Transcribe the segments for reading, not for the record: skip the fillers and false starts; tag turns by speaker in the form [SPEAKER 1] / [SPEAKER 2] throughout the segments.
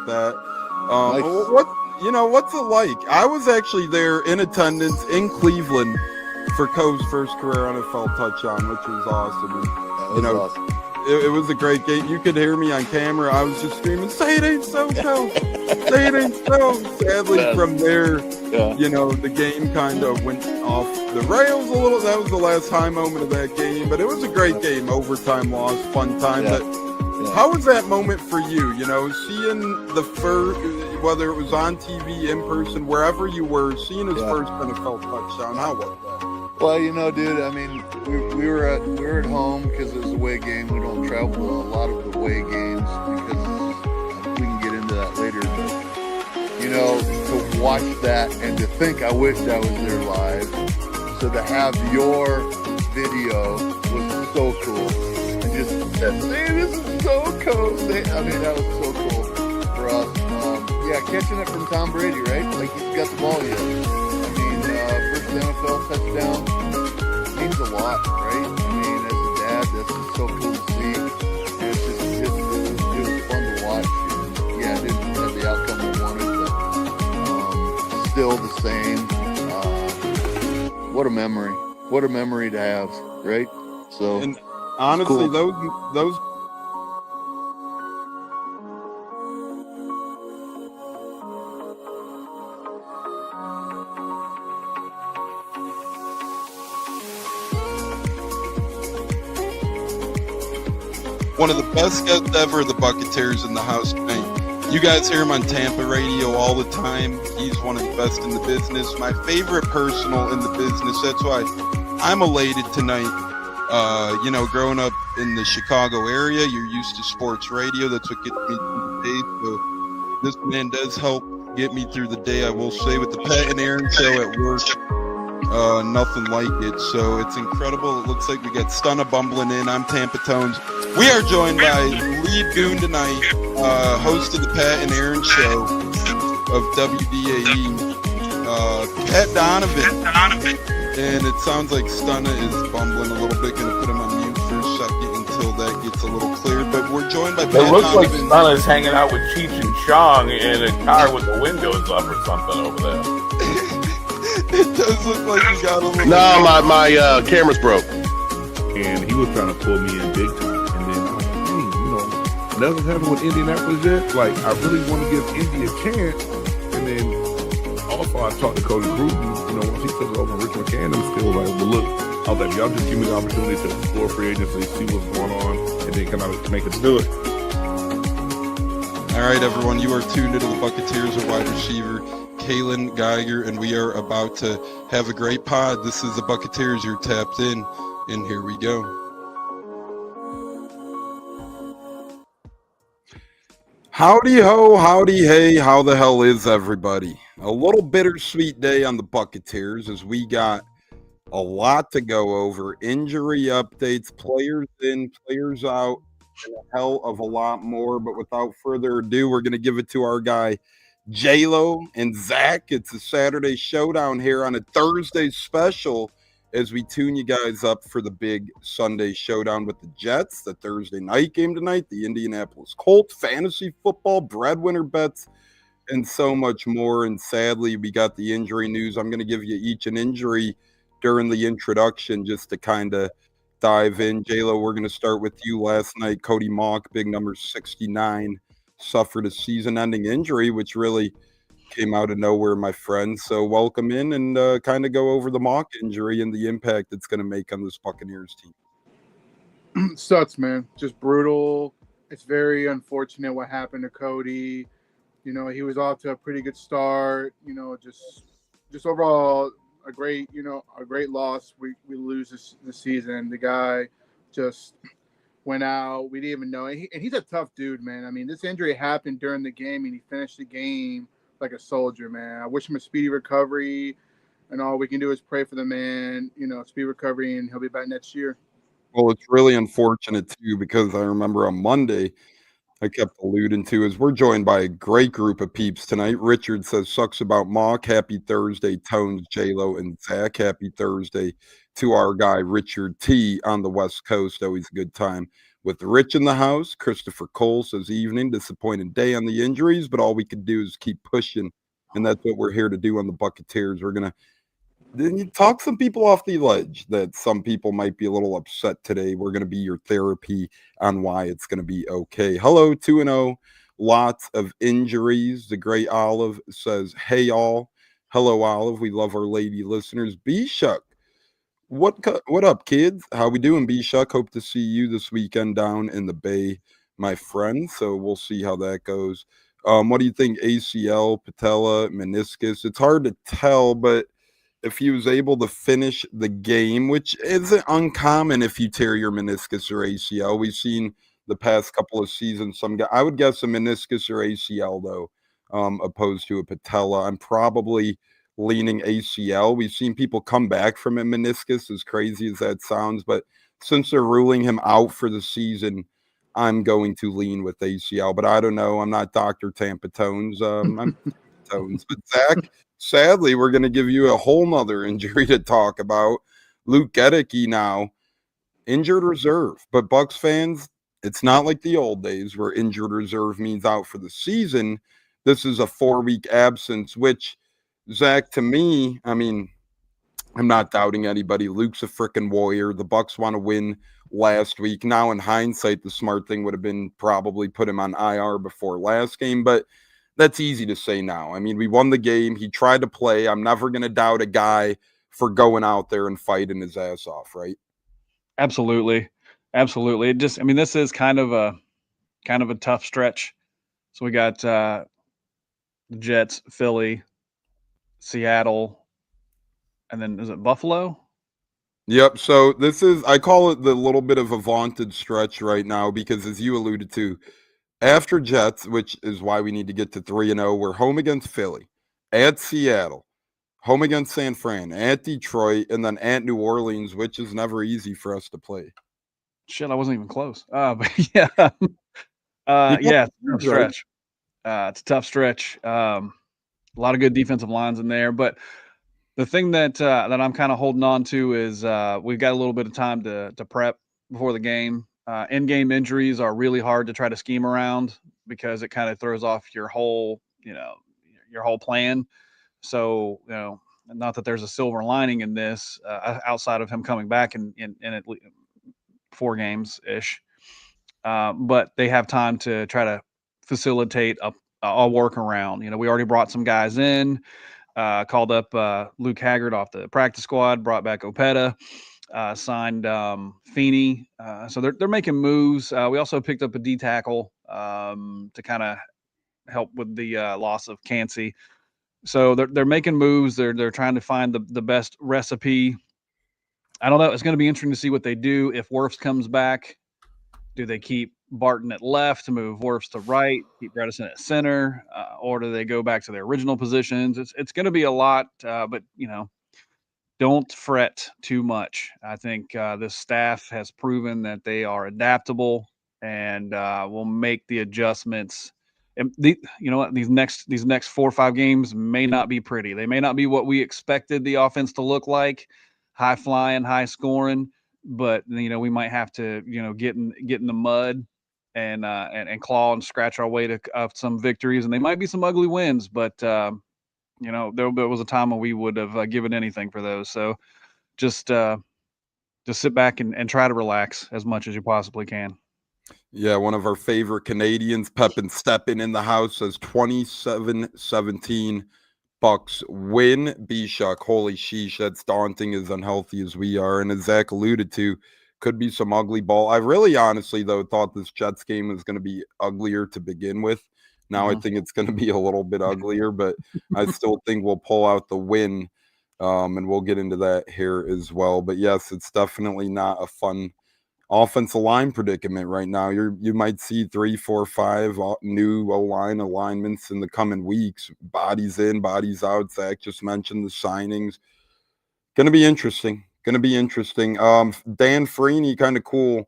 [SPEAKER 1] that.
[SPEAKER 2] Nice.
[SPEAKER 1] What's it like? I was actually there in attendance in Cleveland for Cove's first career NFL touchdown, which was awesome. And,
[SPEAKER 2] Awesome.
[SPEAKER 1] It was a great game. You could hear me on camera. I was just screaming, "Say it ain't so, Cove! Say it ain't so!" Sadly, from there, the game kind of went off the rails a little. That was the last high moment of that game, but it was a great game. Overtime loss, fun time. But how was that moment for you? Seeing the first, whether it was on TV, in person, wherever you were, seeing his first NFL touchdown. How was that?
[SPEAKER 2] Well, dude, I mean, we were at home because it was a away game. We don't travel to a lot of the away games because we can get into that later. But, to watch that and to think I wished I was there live. So to have your video was so cool. And just said, "Hey, this is so cool." I mean, that was so cool for us. Catching it from Tom Brady, right? Like he's got the ball yet. First NFL touchdown means a lot, right? I mean, as a dad, that's just so cool to see. And it was fun to watch. And, it didn't have the outcome we wanted, but still the same. What a memory! What a memory to have, right? So,
[SPEAKER 1] and honestly,
[SPEAKER 2] cool.
[SPEAKER 1] those. One of the best guests ever, the Buccateers in the house tonight. You guys hear him on Tampa radio all the time. He's one of the best in the business. My favorite personal in the business. That's why I'm elated tonight. Growing up in the Chicago area, you're used to sports radio. That's what gets me through the day. So this man does help get me through the day, I will say, with the Pat and Aaron show at work. Nothing like it. So it's incredible. It looks like we got Stunna bumbling in. I'm Tampa Tones. We are joined by lead goon tonight, host of the Pat and Aaron show of WDAE, Pat Donovan. And it sounds like Stunna is bumbling a little bit. Going to put him on mute for a second until that gets a little cleared. But we're joined by Pat Donovan.
[SPEAKER 3] It looks like Stunna's hanging out with Cheech and Chong in a car with the windows up or something over there.
[SPEAKER 1] It does look like you got a little...
[SPEAKER 4] No, my camera's broke.
[SPEAKER 5] And he was trying to pull me in big time. And then I was like, hey, nothing's happened with Indianapolis yet. Like, I really want to give Indy a chance. And then also I talked to Cody Gruden, once he took over Rich McCann, I'm still like, well, look, I was like, y'all just give me the opportunity to explore free agency, see what's going on, and then come out and make us do it.
[SPEAKER 1] All right, everyone, you are tuned into the Buccateers, a wide receiver, Kalen Geiger, and we are about to have a great pod. This is the Buccateers. You're tapped in, and here we go. Howdy ho, howdy hey, how the hell is everybody? A little bittersweet day on the Buccateers as we got a lot to go over. Injury updates, players in, players out, and a hell of a lot more. But without further ado, we're going to give it to our guy, J-Lo and Zach. It's a Saturday showdown here on a Thursday special as we tune you guys up for the big Sunday showdown with the Jets, the Thursday night game tonight, the Indianapolis Colts, fantasy football, breadwinner bets, and so much more. And sadly, we got the injury news. I'm going to give you each an injury during the introduction just to kind of dive in. J-Lo, we're going to start with you. Last night, Cody Mock, big number 69, suffered a season-ending injury, which really came out of nowhere, my friend. So welcome in and kind of go over the Mock injury and the impact it's going to make on this Buccaneers team.
[SPEAKER 6] Sucks, man. Just brutal. It's very unfortunate what happened to Cody. He was off to a pretty good start. Just overall a great loss. We lose this season. The guy just went out. We didn't even know. And he's a tough dude, man. I mean, this injury happened during the game, and he finished the game like a soldier, man. I wish him a speedy recovery, and all we can do is pray for the man, speedy recovery, and he'll be back next year.
[SPEAKER 1] Well, it's really unfortunate, too, because I remember on Monday, I kept alluding to is we're joined by a great group of peeps tonight. Richard says, sucks about Mock. Happy Thursday, Tones, J-Lo, and Zach. Happy Thursday to our guy, Richard T. on the West Coast. Always a good time with Rich in the house. Christopher Cole says evening, disappointing day on the injuries, but all we could do is keep pushing, and that's what we're here to do on the Buccateers. We're going to then you talk some people off the ledge that some people might be a little upset today. We're going to be your therapy on why it's going to be okay. Hello, 2-0. Lots of injuries. The great Olive says, hey, all. Hello, Olive. We love our lady listeners. B-Shuck. What up, kids? How we doing, B-Shuck? Hope to see you this weekend down in the Bay, my friend. So we'll see how that goes. What do you think? ACL, patella, meniscus? It's hard to tell, but if he was able to finish the game, which isn't uncommon if you tear your meniscus or ACL. We've seen the past couple of seasons some guy. I would guess a meniscus or ACL though, opposed to a patella. I'm probably leaning ACL. We've seen people come back from a meniscus, as crazy as that sounds, but since they're ruling him out for the season, I'm going to lean with ACL. But I don't know. I'm not Dr. Tampa Tones. I'm Tones. But Zach, sadly, we're going to give you a whole nother injury to talk about. Luke Reddick now, injured reserve. But Bucs fans, it's not like the old days where injured reserve means out for the season. This is a 4-week absence, which, Zach, to me, I mean, I'm not doubting anybody. Luke's a freaking warrior. The Bucs want to win last week. Now, in hindsight, the smart thing would have been probably put him on IR before last game, but that's easy to say now. I mean, we won the game. He tried to play. I'm never going to doubt a guy for going out there and fighting his ass off, right?
[SPEAKER 7] Absolutely. Absolutely. It just, I mean, this is kind of a tough stretch. So we got the Jets, Philly, Seattle, and then is it Buffalo?
[SPEAKER 1] Yep. So this is, I call it the little bit of a vaunted stretch right now because, as you alluded to, after Jets, which is why we need to get to 3-0, we're home against Philly, at Seattle, home against San Fran, at Detroit, and then at New Orleans, which is never easy for us to play.
[SPEAKER 7] Shit, I wasn't even close. But yeah. Yeah, tough stretch. It's a tough stretch. A lot of good defensive lines in there, but the thing that I'm kind of holding on to is we've got a little bit of time to prep before the game. In-game injuries are really hard to try to scheme around because it kind of throws off your whole plan. So, not that there's a silver lining in this outside of him coming back in at least 4 games ish. But they have time to try to facilitate a workaround. We already brought some guys in, called up Luke Haggard off the practice squad, brought back Opeta. Signed Feeney. So they're making moves. We also picked up a D tackle to kind of help with the loss of Cansey. So they're making moves. They're trying to find the best recipe. I don't know. It's going to be interesting to see what they do. If Wirfs comes back, do they keep Barton at left to move Wirfs to right, keep Bredesen at center, or do they go back to their original positions? It's going to be a lot, but don't fret too much. I think this staff has proven that they are adaptable and will make the adjustments. And you know what? These next 4 or 5 games may not be pretty. They may not be what we expected the offense to look like, high flying, high scoring. But we might have to get in the mud and claw and scratch our way to some victories, and they might be some ugly wins. But there was a time when we would have given anything for those. So just sit back and try to relax as much as you possibly can.
[SPEAKER 1] Yeah, one of our favorite Canadians, Pepin Steppin in the house, says 27-17 Bucs win. B-Shuck, holy sheesh, that's daunting, as unhealthy as we are. And as Zach alluded to, could be some ugly ball. I really honestly, though, thought this Jets game was going to be uglier to begin with. Now I think it's going to be a little bit uglier, but I still think we'll pull out the win, and we'll get into that here as well. But yes, it's definitely not a fun offensive line predicament right now. You might see 3, 4, 5 new O-line alignments in the coming weeks. Bodies in, bodies out. Zach just mentioned the signings. Going to be interesting. Dan Freeney, kind of cool.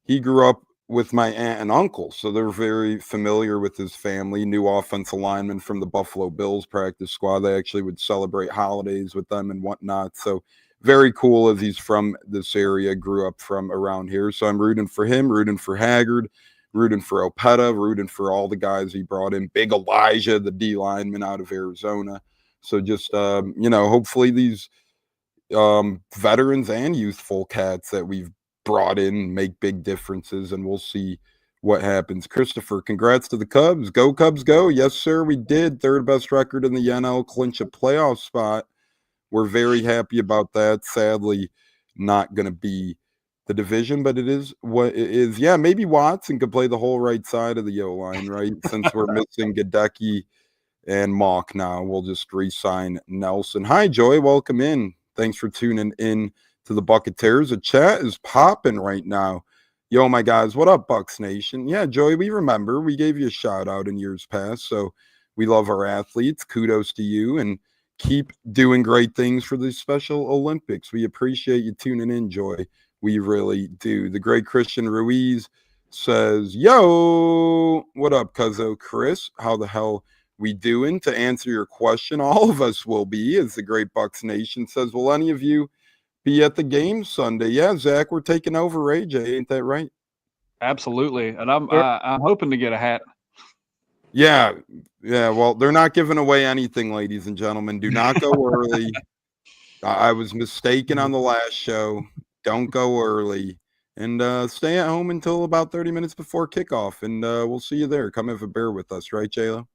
[SPEAKER 1] He grew up with my aunt and uncle, so they're very familiar with his family. New offensive lineman from the Buffalo Bills practice squad. They actually would celebrate holidays with them and whatnot. So very cool as he's from this area, grew up from around here. So I'm rooting for him, rooting for Haggard, rooting for Opeta, rooting for all the guys he brought in. Big Elijah, the D lineman out of Arizona. So just, hopefully these veterans and youthful cats that we've brought in make big differences, and we'll see what happens. Christopher, congrats to the Cubs. Go Cubs, go. Yes, sir, we did. Third best record in the NL, clinch a playoff spot. We're very happy about that. Sadly, not going to be the division, but it is what it is. Yeah, maybe Watson could play the whole right side of the O-line, right? Since we're missing Gadecki and Mock now, we'll just re-sign Nelson. Hi, Joy. Welcome in. Thanks for tuning in to the Buccateers. The chat is popping right now. Yo, my guys, what up, Bucs Nation? Yeah, Joey, we remember. We gave you a shout-out in years past, so we love our athletes. Kudos to you, and keep doing great things for the Special Olympics. We appreciate you tuning in, Joy. We really do. The great Christian Ruiz says, yo, what up, cuzzo Chris? How the hell we doing? To answer your question, all of us will be, as the great Bucs Nation says. Will any of you be at the game Sunday? Yeah, Zach, we're taking over AJ. Ain't that right?
[SPEAKER 7] Absolutely. And I'm hoping to get a hat.
[SPEAKER 1] Yeah. Well, they're not giving away anything, ladies and gentlemen. Do not go early. I was mistaken on the last show. Don't go early. And stay at home until about 30 minutes before kickoff. And we'll see you there. Come have a beer with us, right, J-Lo?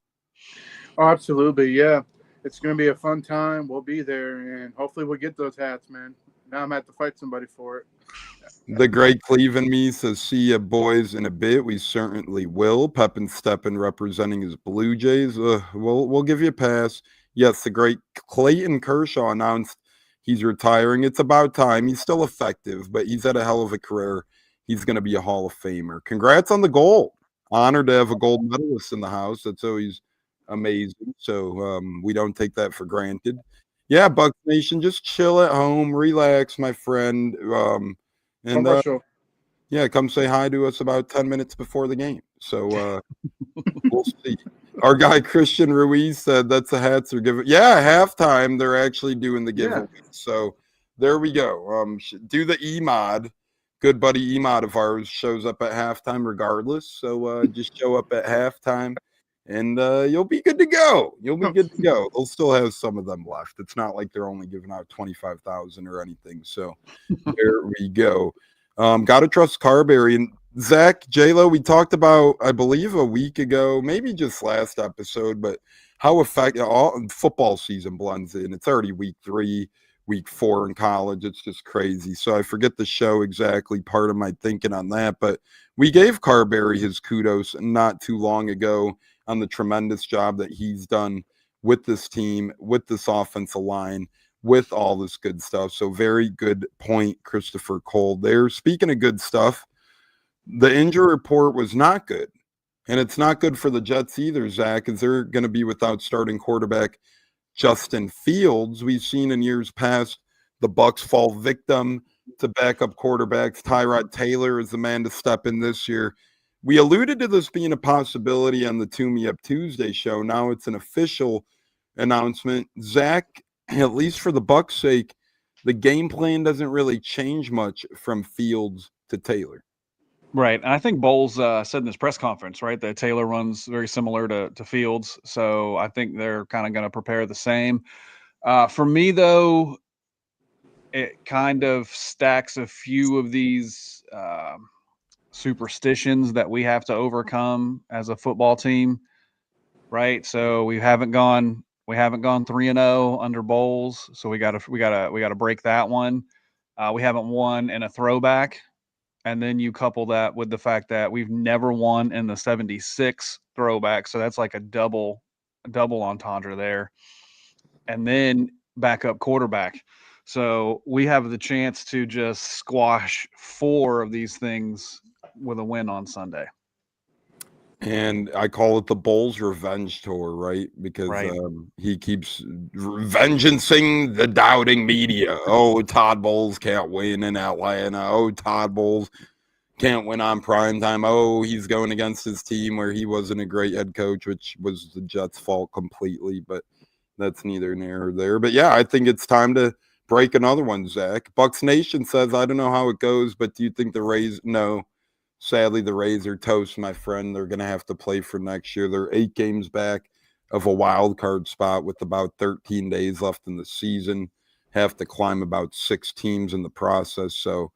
[SPEAKER 6] Oh, absolutely. Yeah. It's going to be a fun time. We'll be there, and hopefully we'll get those hats, man. Now I'm going to have to fight somebody for it.
[SPEAKER 1] The great Cleveland me says, see ya, boys, in a bit. We certainly will. Pepin Steppen representing his Blue Jays. We'll give you a pass. Yes, the great Clayton Kershaw announced he's retiring. It's about time. He's still effective, but he's had a hell of a career. He's going to be a Hall of Famer. Congrats on the gold. Honored to have a gold medalist in the house. That's always amazing. So we don't take that for granted. Yeah, Bucs Nation, just chill at home, relax, my friend. Yeah, come say hi to us about 10 minutes before the game. So we'll see. Our guy Christian Ruiz said that's the hats are giving. Yeah, halftime they're actually doing the giveaway. Yeah. So there we go. Do the E-Mod. Good buddy E-Mod of ours shows up at halftime regardless. So just show up at halftime. And you'll be good to go. You'll be good to go. They'll still have some of them left. It's not like they're only giving out 25,000 or anything. So there we go. Got to trust Carberry. And Zach, J-Lo, we talked about, I believe, a week ago, maybe just last episode, but how all football season blends in. It's already week 3, week 4 in college. It's just crazy. So I forget the show exactly, part of my thinking on that. But we gave Carberry his kudos not too long ago on the tremendous job that he's done with this team, with this offensive line, with all this good stuff. So very good point, Christopher Cole there. Speaking of good stuff, the injury report was not good. And it's not good for the Jets either, Zach, as they're going to be without starting quarterback Justin Fields. We've seen in years past the Bucs fall victim to backup quarterbacks. Tyrod Taylor is the man to step in this year. We alluded to this being a possibility on the Toomey Up Tuesday show. Now it's an official announcement. Zach, at least for the Bucs' sake, the game plan doesn't really change much from Fields to Taylor.
[SPEAKER 7] Right. And I think Bowles said in his press conference, right, that Taylor runs very similar to Fields. So I think they're kind of going to prepare the same. For me, though, it kind of stacks a few of these superstitions that we have to overcome as a football team, right? So we haven't gone 3-0 under Bowles, so we gotta break that one. We haven't won in a throwback, and then you couple that with the fact that we've never won in the 76 throwback, so that's like a double entendre there. And then backup quarterback. So we have the chance to just squash 4 of these things with a win on Sunday.
[SPEAKER 1] And I call it the Bowles Revenge Tour, right? Because he keeps revengeancing the doubting media. Oh, Todd Bowles can't win in Atlanta. Oh, Todd Bowles can't win on primetime. Oh, he's going against his team where he wasn't a great head coach, which was the Jets' fault completely. But that's neither near or there. But, yeah, I think it's time to break another one, Zach. Bucs Nation says, I don't know how it goes, but do you think the Rays? No. Sadly, the Rays are toast, my friend. They're going to have to play for next year. They're 8 games back of a wild card spot with about 13 days left in the season. Have to climb about 6 teams in the process. So,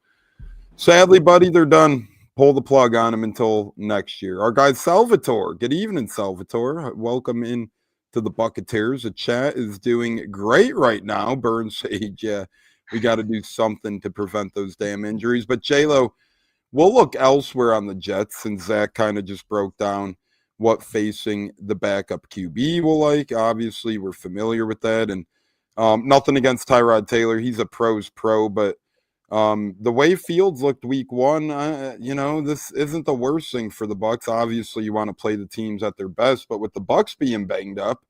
[SPEAKER 1] sadly, buddy, they're done. Pull the plug on them until next year. Our guy Salvatore. Good evening, Salvatore. Welcome in to the Buccateers. The chat is doing great right now. Burn Sage, yeah, we got to do something to prevent those damn injuries. But J-Lo, we'll look elsewhere on the Jets, and Zach kind of just broke down what facing the backup QB will like. Obviously, we're familiar with that, and nothing against Tyrod Taylor. He's a pro's pro, but the way Fields looked week 1, this isn't the worst thing for the Bucs. Obviously, you want to play the teams at their best, but with the Bucs being banged up,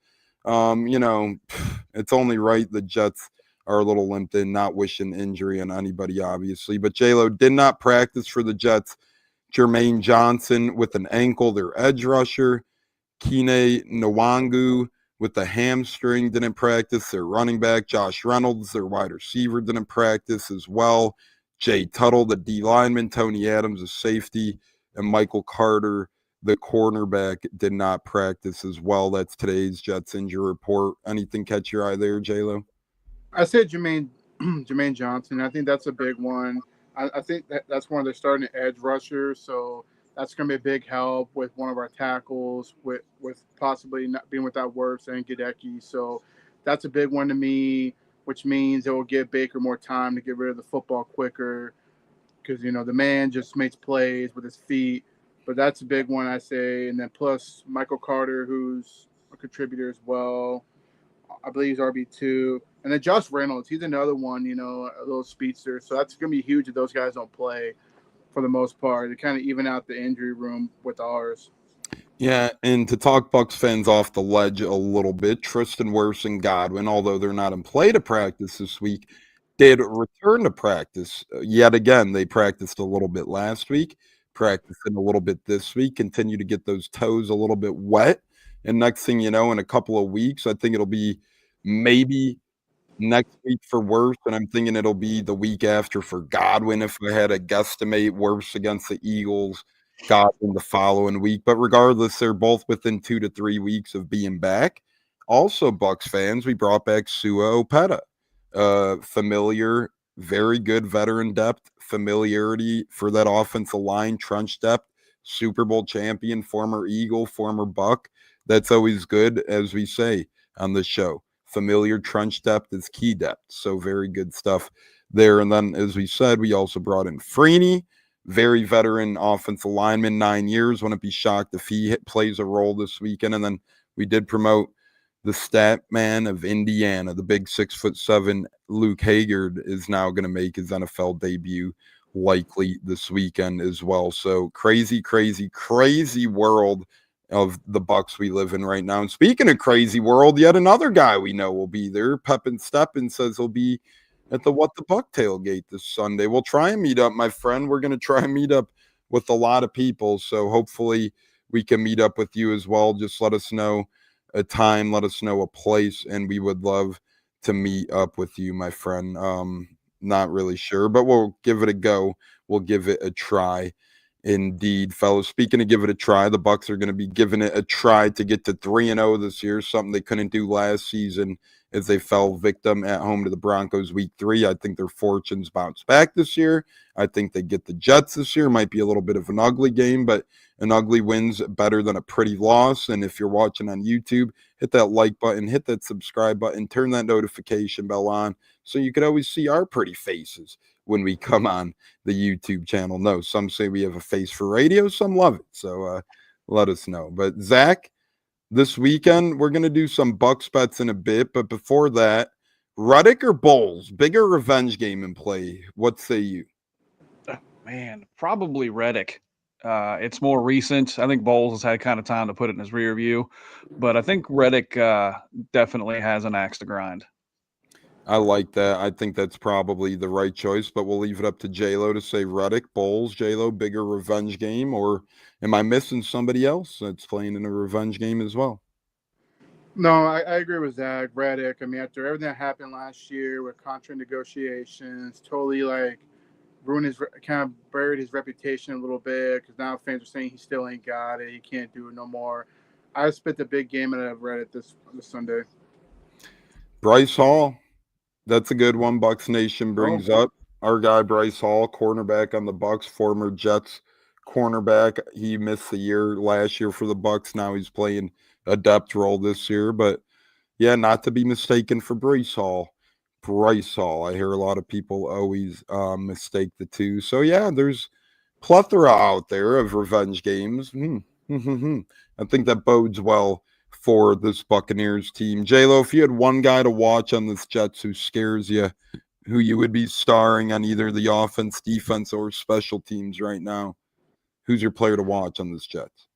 [SPEAKER 1] it's only right the Jets are a little limped in, not wishing injury on anybody, obviously. But J-Lo did not practice for the Jets. Jermaine Johnson with an ankle, their edge rusher. Kene Nwangu with the hamstring didn't practice. Their running back, Josh Reynolds, their wide receiver, didn't practice as well. Jay Tuttle, the D lineman. Tony Adams, the safety. And Michael Carter, the cornerback, did not practice as well. That's today's Jets injury report. Anything catch your eye there, J-Lo?
[SPEAKER 6] I said Jermaine Johnson. I think that's a big one. I think that's one of their starting edge rushers. So that's going to be a big help with one of our tackles, with possibly not being without Wirfs and Gadecki. So that's a big one to me, which means it will give Baker more time to get rid of the football quicker because, the man just makes plays with his feet. But that's a big one, I say. And then plus Michael Carter, who's a contributor as well. I believe he's RB2. And then Josh Reynolds, he's another one, a little speedster. So that's going to be huge if those guys don't play for the most part. To kind of even out the injury room with ours.
[SPEAKER 1] Yeah, and to talk Bucs fans off the ledge a little bit, Tristan Wirfs and Godwin, although they're not in play to practice this week, did return to practice. Yet again, they practiced a little bit last week, practicing a little bit this week, continue to get those toes a little bit wet. And next thing you know, in a couple of weeks, I think it'll be maybe next week for Wirfs, and I'm thinking it'll be the week after for Godwin if I had a guesstimate. Wirfs against the Eagles, Godwin the following week. But regardless, they're both within 2 to 3 weeks of being back. Also, Bucs fans, we brought back Sua Opeta. Familiar, very good veteran depth, familiarity for that offensive line, trench depth, Super Bowl champion, former Eagle, former Buck. That's always good, as we say on the show. Familiar trench depth is key depth. So very good stuff there. And then, as we said, we also brought in Freeney, very veteran offensive lineman, 9 years. Wouldn't be shocked if he plays a role this weekend. And then we did promote the stat man of Indiana, the big 6'7" Luke Haggard is now going to make his NFL debut likely this weekend as well. So crazy, crazy, crazy world of the Bucs we live in right now. And speaking of crazy world, yet another guy we know will be there. Pepin Steppen says he'll be at the What the Buck tailgate this Sunday. We'll try and meet up, my friend. We're going to try and meet up with a lot of people. So hopefully we can meet up with you as well. Just let us know a time, let us know a place, and we would love to meet up with you, my friend. Not really sure, but we'll give it a go. We'll give it a try. Indeed, fellas. Speaking of give it a try, the Bucs are going to be giving it a try to get to 3-0 this year, something they couldn't do last season as they fell victim at home to the Broncos week 3. I think their fortunes bounce back this year. I think they get the Jets this year. Might be a little bit of an ugly game, but an ugly win's better than a pretty loss. And if you're watching on YouTube, hit that like button, hit that subscribe button, turn that notification bell on so you could always see our pretty faces when we come on the YouTube channel. No, some say we have a face for radio, some love it. So let us know. But Zach, this weekend, we're going to do some Bucs bets in a bit. But before that, Reddick or Bowles? Bigger revenge game in play. What say you?
[SPEAKER 7] Oh, man, probably Reddick. It's more recent. I think Bowles has had kind of time to put it in his rear view. But I think Reddick definitely has an axe to grind.
[SPEAKER 1] I like that. I think that's probably the right choice, but we'll leave it up to J-Lo to say Reddick, Bowles, J-Lo, bigger revenge game, or am I missing somebody else that's playing in a revenge game as well?
[SPEAKER 6] No, I agree with Zach. Reddick. I mean, after everything that happened last year with contract negotiations, totally like ruined his kind of buried his reputation a little bit because now fans are saying he still ain't got it. He can't do it no more. I spent a big game and I've read it this Sunday.
[SPEAKER 1] Bryce Hall, that's a good one. Bucs Nation brings up our guy Bryce Hall, cornerback on the Bucs, former Jets cornerback. He missed the year last year for the Bucs. Now he's playing a depth role this year, but yeah, not to be mistaken for Bryce Hall. Bryce Hall. I hear a lot of people always mistake the two. So yeah, there's plethora out there of revenge games. I think that bodes well for this Buccaneers team. J-Lo, if you had one guy to watch on this Jets who scares you, who you would be starring on either the offense, defense, or special teams right now, who's your player to watch on this Jets?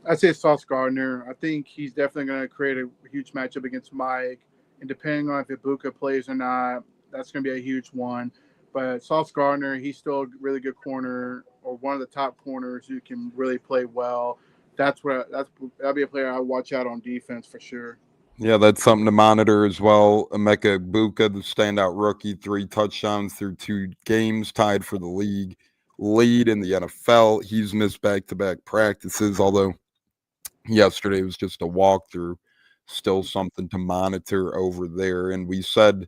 [SPEAKER 6] I'd say Sauce Gardner. I think he's definitely going to create a huge matchup against Mike. And depending on if Ibuka plays or not, that's going to be a huge one. But Sauce Gardner, he's still a really good corner, or one of the top corners who can really play well. That'll be a player I watch out on defense for sure.
[SPEAKER 1] Yeah, that's something to monitor as well. Emeka Egbuka, the standout rookie, 3 touchdowns through 2 games, tied for the league lead in the NFL. He's missed back-to-back practices, although yesterday was just a walkthrough. Still something to monitor over there. And we said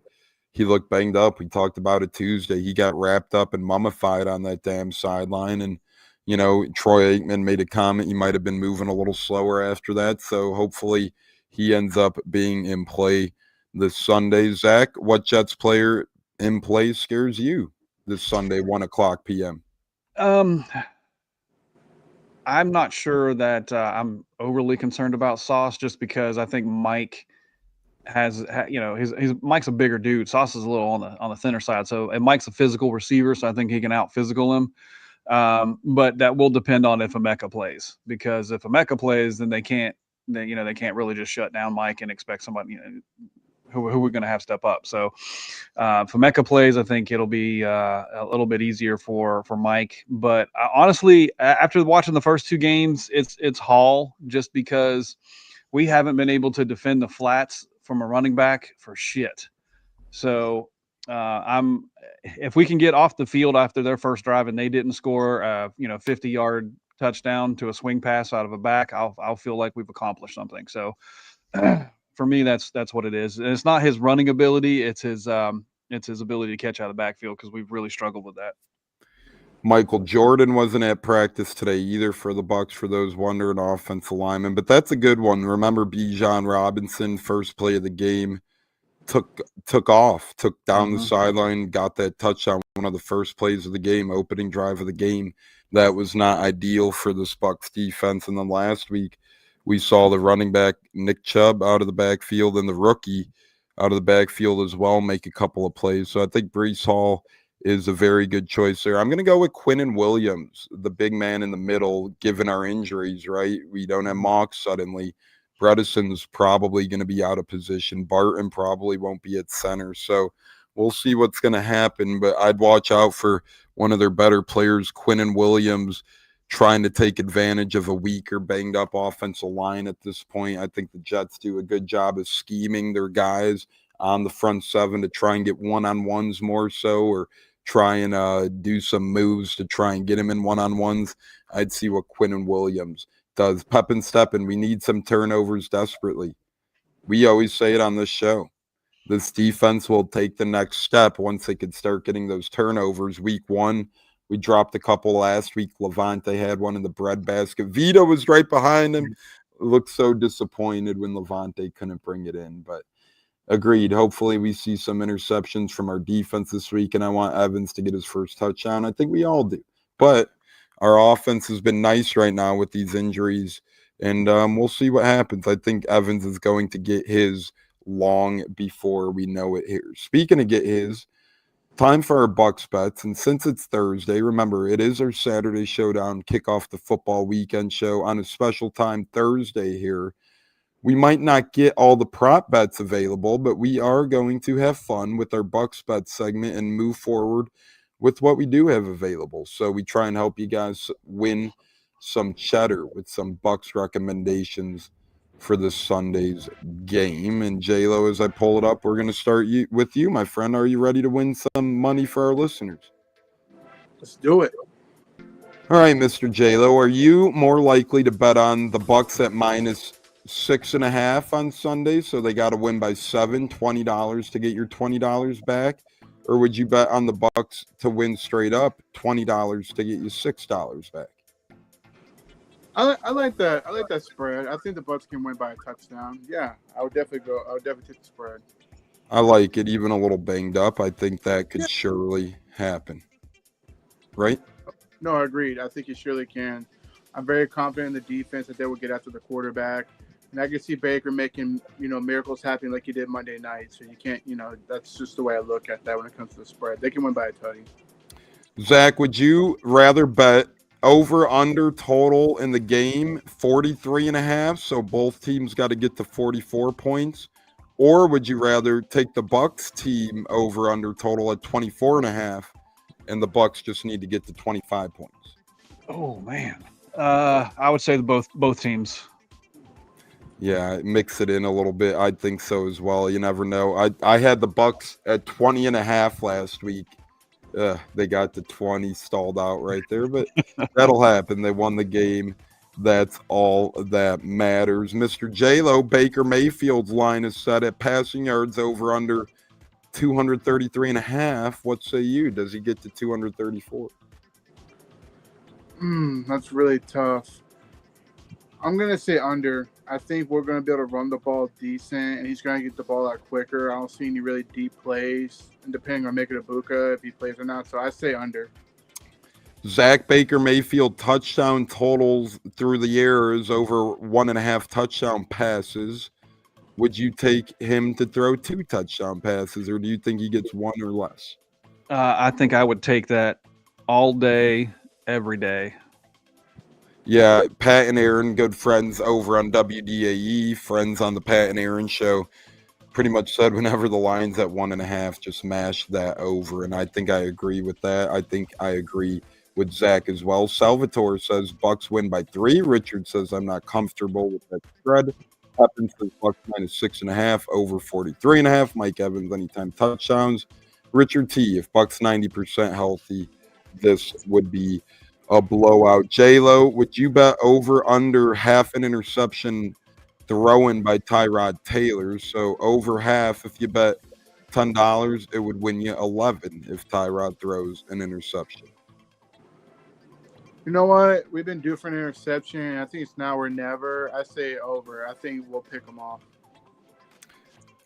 [SPEAKER 1] he looked banged up. We talked about it Tuesday. He got wrapped up and mummified on that damn sideline. And, you know, Troy Aikman made a comment. He might have been moving a little slower after that. So hopefully he ends up being in play this Sunday. Zach, what Jets player in play scares you this Sunday, 1:00 p.m.?
[SPEAKER 7] I'm not sure that I'm overly concerned about Sauce, just because I think Mike has, his Mike's a bigger dude. Sauce is a little on the thinner side. So, and Mike's a physical receiver, so I think he can out physical him. But that will depend on if Emeka plays, because if Emeka plays, then they can't really just shut down Mike and expect somebody, who we're going to have step up. So if Emeka plays, I think it'll be a little bit easier for Mike. But honestly, after watching the first 2 games, it's Hall, just because we haven't been able to defend the flats from a running back for shit. So if we can get off the field after their first drive and they didn't score 50-yard touchdown to a swing pass out of a back, I'll feel like we've accomplished something. So for me, that's what it is. And it's not his running ability; it's his ability to catch out of the backfield, because we've really struggled with that.
[SPEAKER 1] Michael Jordan wasn't at practice today either for the Bucs, for those wondering, offensive lineman. But that's a good one. Remember, Bijan Robinson, first play of the game, took down the sideline, got that touchdown, one of the first plays of the game, opening drive of the game. That was not ideal for this Bucs defense. And then last week, we saw the running back Nick Chubb out of the backfield and the rookie out of the backfield as well make a couple of plays. So I think Breece Hall is a very good choice there. I'm going to go with Quinnen Williams, the big man in the middle, given our injuries, right? We don't have Mock suddenly. Bredesen's probably going to be out of position. Barton probably won't be at center. So we'll see what's going to happen. But I'd watch out for one of their better players, Quinnen Williams, trying to take advantage of a weaker, banged-up offensive line at this point. I think the Jets do a good job of scheming their guys on the front 7 to try and get one-on-ones more so, or try and do some moves to try and get him in one-on-ones. I'd see what Quinnen Williams does. Pep and Steppen, we need some turnovers desperately. We always say it on this show. This defense will take the next step once they can start getting those turnovers. Week 1, we dropped a couple last week. Levante had one in the breadbasket. Vito was right behind him. Looked so disappointed when Levante couldn't bring it in. But agreed. Hopefully we see some interceptions from our defense this week, and I want Evans to get his first touchdown. I think we all do. But our offense has been nice right now with these injuries, and we'll see what happens. I think Evans is going to get his long before we know it here. Speaking of get his, time for our Bucs bets, and since it's Thursday, remember, it is our Saturday showdown, kick off the football weekend show on a special time Thursday here. We might not get all the prop bets available, but we are going to have fun with our Bucs bet segment and move forward with what we do have available. So we try and help you guys win some cheddar with some Bucs recommendations for this Sunday's game. And J-Lo, as I pull it up, we're going to start with you, my friend. Are you ready to win some money for our listeners?
[SPEAKER 6] Let's do it.
[SPEAKER 1] All right, Mr. J-Lo, are you more likely to bet on the Bucs at -6.5 on Sunday, so they got to win by 7, $20 to get your $20 back? Or would you bet on the Bucs to win straight up, $20 to get you $6 back?
[SPEAKER 6] I like that. I like that spread. I think the Bucs can win by a touchdown. Yeah, I would definitely go. I would definitely take the spread.
[SPEAKER 1] I like it, even a little banged up. I think that could surely happen. Right?
[SPEAKER 6] No, I agreed. I think he surely can. I'm very confident in the defense that they will get after the quarterback. And I can see Baker making, miracles happen like he did Monday night. So you can't, that's just the way I look at that when it comes to the spread. They can win by a tutty.
[SPEAKER 1] Zach, would you rather bet over under total in the game 43.5, so both teams got to get to 44 points, or would you rather take the Bucs team over under total at 24.5 and the Bucs just need to get to 25 points?
[SPEAKER 7] Oh man, I would say both teams.
[SPEAKER 1] Yeah, mix it in a little bit. I think so as well. You never know. I had the Bucs at 20.5 last week. They got to 20 stalled out right there, but that'll happen. They won the game. That's all that matters. Mr. J-Lo, Baker Mayfield's line is set at passing yards over under 233.5. What say you? Does he get to 234?
[SPEAKER 6] That's really tough. I'm going to say under. I think we're going to be able to run the ball decent, and he's going to get the ball out quicker. I don't see any really deep plays, and depending on Mika Ibuka, if he plays or not. So I say under.
[SPEAKER 1] Zach, Baker Mayfield touchdown totals through the air is over 1.5 touchdown passes. Would you take him to throw 2 touchdown passes, or do you think he gets 1 or less?
[SPEAKER 7] I think I would take that all day, every day.
[SPEAKER 1] Yeah, Pat and Aaron, good friends over on WDAE, friends on the Pat and Aaron show, pretty much said whenever the line's at 1.5, just mash that over. And I think I agree with that. I think I agree with Zach as well. Salvatore says Bucs win by 3. Richard says I'm not comfortable with that spread. Pepin says Bucs -6.5, over 43.5. Mike Evans, anytime touchdowns. Richard T, if Bucs 90% healthy, this would be a blowout. J-Lo, would you bet over under half an interception thrown by Tyrod Taylor? So over half, if you bet $10, it would win you 11 if Tyrod throws an interception.
[SPEAKER 6] You know what? We've been due for an interception. I think it's now or never. I say over. I think we'll pick them off.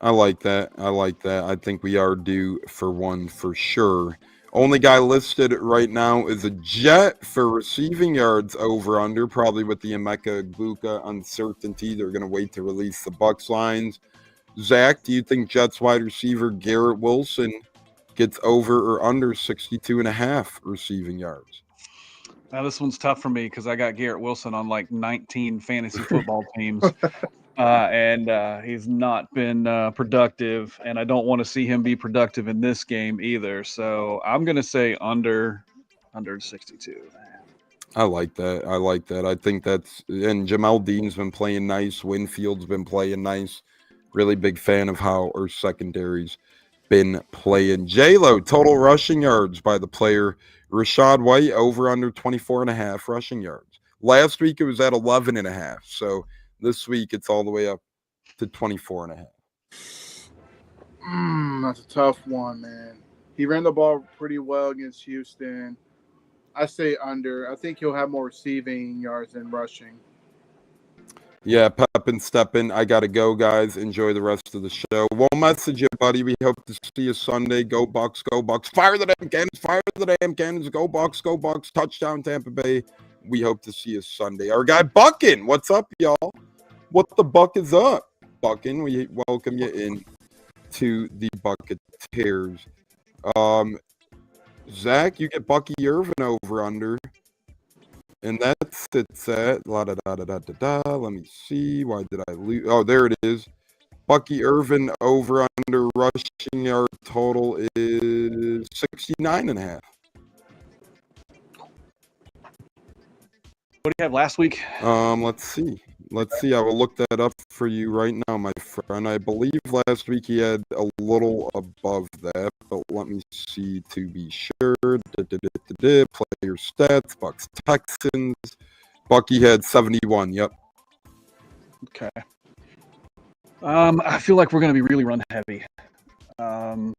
[SPEAKER 1] I like that. I think we are due for one for sure. Only guy listed right now is a Jet for receiving yards over under, probably with the Emeka Egbuka uncertainty. They're going to wait to release the Bucs lines. Zach, do you think Jets wide receiver Garrett Wilson gets over or under 62.5 receiving yards?
[SPEAKER 7] Now this one's tough for me because I got Garrett Wilson on like 19 fantasy football teams. And he's not been productive, and I don't want to see him be productive in this game either. So I'm going to say under 62.
[SPEAKER 1] I like that. I think that's – and Jamel Dean's been playing nice. Winfield's been playing nice. Really big fan of how our secondary's been playing. J-Lo, total rushing yards by the player. Rashad White, over under 24.5 rushing yards. Last week it was at 11.5. So – this week, it's all the way up to 24.5.
[SPEAKER 6] That's a tough one, man. He ran the ball pretty well against Houston. I say under. I think he'll have more receiving yards than rushing.
[SPEAKER 1] Yeah, Pepin, Steppin. I got to go, guys. Enjoy the rest of the show. We'll message you, buddy. We hope to see you Sunday. Go Bucs, go Bucs. Fire the damn cannons, fire the damn cannons. Go Bucs, go Bucs. Touchdown, Tampa Bay. We hope to see you Sunday. Our guy Buckin, what's up, y'all? What the buck is up, Buckin? We welcome you in to the Buccateers. Zach, you get Bucky Irvin over under, and that sits at Let me see. Why did I lose? Oh, there it is. Bucky Irvin over under rushing yard total is 69.5.
[SPEAKER 7] What do you have last week?
[SPEAKER 1] Let's see. Let's see. I will look that up for you right now, my friend. I believe last week he had a little above that, but let me see to be sure. Player stats, Bucs Texans. Bucky had 71. Yep.
[SPEAKER 7] Okay. I feel like we're going to be really run heavy. And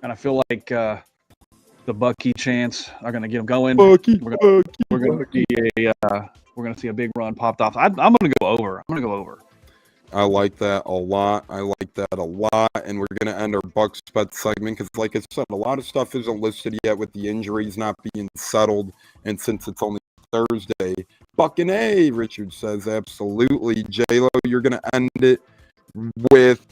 [SPEAKER 7] I feel like the Bucky chants are going to get them going. We're going to see a big run popped off. I'm going to go over.
[SPEAKER 1] I like that a lot. And we're going to end our Bucs bet segment because, like I said, a lot of stuff isn't listed yet with the injuries not being settled. And since it's only Thursday, Buccaneers, Richard says, absolutely. J-Lo, you're going to end it with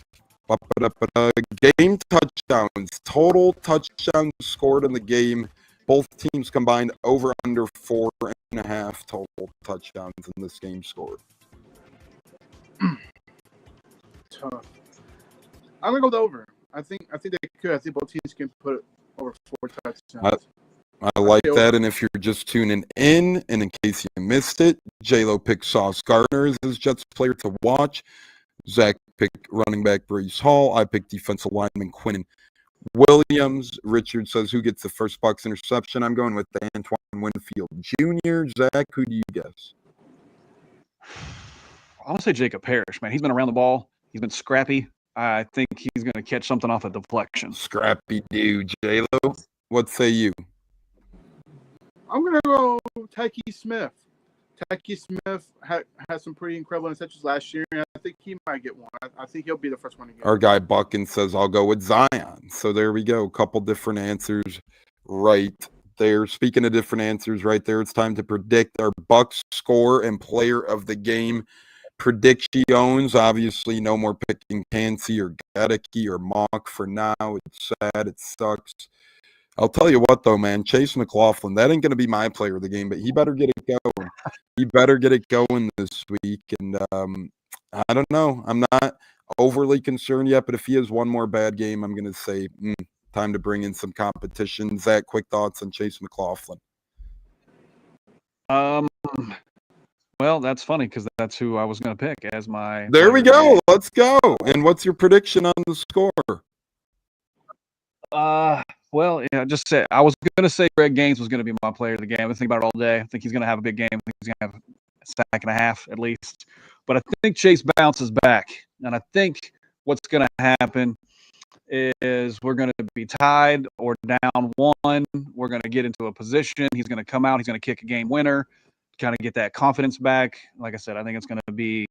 [SPEAKER 1] game touchdowns. Total touchdowns scored in the game. Both teams combined over under 4.5 total touchdowns in this game scored.
[SPEAKER 6] Tough. I'm gonna go with over. I think they could. I think both teams can put over 4 touchdowns.
[SPEAKER 1] I like that. And if you're just tuning in, and in case you missed it, J-Lo picked Sauce Gardner as his Jets player to watch. Zach picked running back Breece Hall. I picked defensive lineman Quinnen Williams. Richard says, who gets the first Bucs interception? I'm going with Antoine Winfield Jr. Zach, who do you guess?
[SPEAKER 7] I want to say Jacob Parrish, man. He's been around the ball. He's been scrappy. I think he's going to catch something off a deflection.
[SPEAKER 1] Scrappy dude. J-Lo, what say you?
[SPEAKER 6] I'm going to go Tyke Smith. Tyke Smith had some pretty incredible interceptions last year, and I think he might get one. I think he'll be the first one to get
[SPEAKER 1] Our guy Buckin says, I'll go with Zion. So there we go. A couple different answers right there. Speaking of different answers right there, it's time to predict our Bucs score and player of the game predictions. Obviously, no more picking Cansey or Reddick or Mock for now. It's sad. It sucks. I'll tell you what, though, man. Chase McLaughlin, that ain't going to be my player of the game, but he better get it going. He better get it going this week. And I don't know. I'm not overly concerned yet, but if he has one more bad game, I'm going to say time to bring in some competition. Zach, quick thoughts on Chase McLaughlin.
[SPEAKER 7] Well, that's funny because that's who I was going to pick as my.
[SPEAKER 1] There we go. Let's go. And what's your prediction on the score?
[SPEAKER 7] Well, yeah, just say I was going to say Greg Gaines was going to be my player of the game. I've been thinking about it all day. I think he's going to have a big game. I think he's going to have a sack and a half at least. But I think Chase bounces back. And I think what's going to happen is we're going to be tied or down 1. We're going to get into a position. He's going to come out. He's going to kick a game winner, kind of get that confidence back. Like I said, I think it's going to be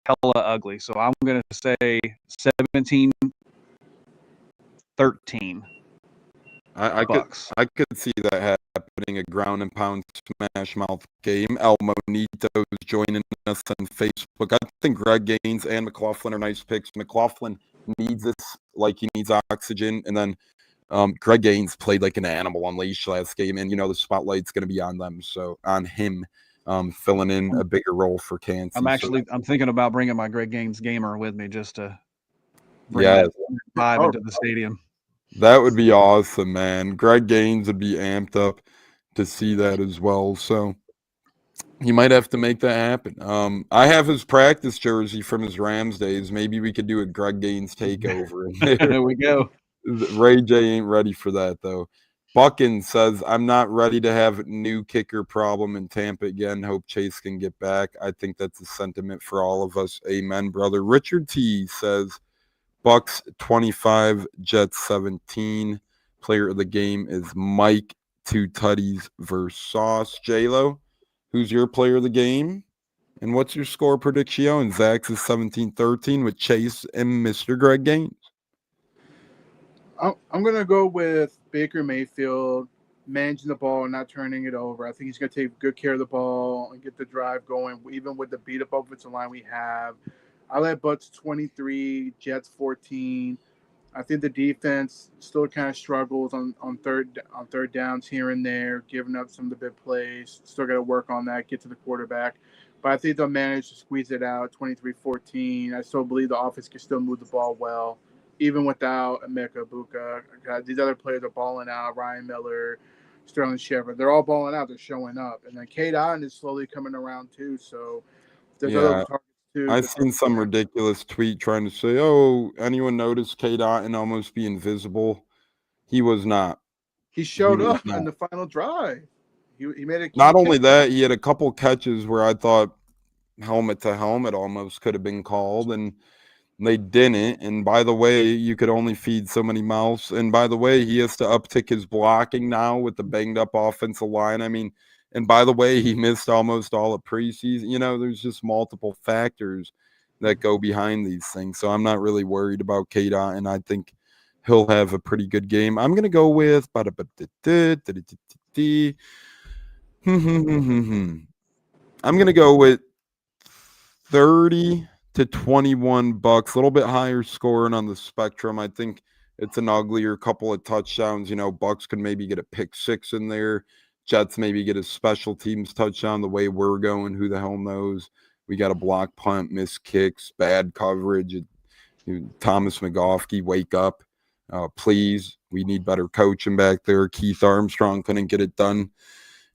[SPEAKER 7] hella ugly. So I'm going to say 17-13.
[SPEAKER 1] I could see that happening, a ground and pound smash mouth game. El Monito's joining us on Facebook. I think Greg Gaines and McLaughlin are nice picks. McLaughlin needs this like he needs oxygen. And then Greg Gaines played like an animal on leash last game. And, the spotlight's going to be on them. So on him filling in a bigger role for Cansey.
[SPEAKER 7] I'm thinking about bringing my Greg Gaines gamer with me just to bring that vibe into the stadium.
[SPEAKER 1] That would be awesome, man. Greg Gaines would be amped up to see that as well. So he might have to make that happen. I have his practice jersey from his Rams days. Maybe we could do a Greg Gaines takeover.
[SPEAKER 7] There we go.
[SPEAKER 1] Ray J ain't ready for that, though. Buckin says, I'm not ready to have new kicker problem in Tampa again. Hope Chase can get back. I think that's a sentiment for all of us. Amen, brother. Richard T says, Bucs 25, Jets 17. Player of the game is Mike. 2 tutties versus Sauce. J-Lo, who's your player of the game? And what's your score prediction? And Zach's is 17-13 with Chase and Mr. Greg Gaines.
[SPEAKER 6] I'm going to go with Baker Mayfield, managing the ball and not turning it over. I think he's going to take good care of the ball and get the drive going, even with the beat-up offensive line we have. I let Bucs 23, Jets 14. I think the defense still kind of struggles on third downs here and there, giving up some of the big plays. Still got to work on that, get to the quarterback. But I think they'll manage to squeeze it out, 23-14. I still believe the offense can still move the ball well, even without Emeka Egbuka. These other players are balling out. Ryan Miller, Sterling Shepard, they're all balling out. They're showing up. And then Cade Otton is slowly coming around too. So There's other
[SPEAKER 1] Yeah,
[SPEAKER 6] targets too.
[SPEAKER 1] I've seen some ridiculous tweet trying to say, "Oh, anyone notice K. Dotton almost be invisible?" He was not.
[SPEAKER 6] He showed
[SPEAKER 1] was
[SPEAKER 6] up
[SPEAKER 1] not.
[SPEAKER 6] in the final drive. He made a key
[SPEAKER 1] Not only
[SPEAKER 6] catch.
[SPEAKER 1] that, he had a couple catches where I thought helmet to helmet almost could have been called, and they didn't. And by the way, you could only feed so many mouths. And by the way, he has to uptick his blocking now with the banged up offensive line. I mean, and by the way, he missed almost all of preseason. You know, there's just multiple factors that go behind these things. So I'm not really worried about K-Dot, and I think he'll have a pretty good game. I'm gonna go with I'm gonna go with 30 to 21 Bucs, a little bit higher scoring on the spectrum. I think it's an uglier couple of touchdowns. You know, Bucs could maybe get a pick six in there. Jets maybe get a special teams touchdown the way we're going. Who the hell knows? We got a block punt, missed kicks, bad coverage. Thomas McGoffey, wake up. Please. We need better coaching back there. Keith Armstrong couldn't get it done,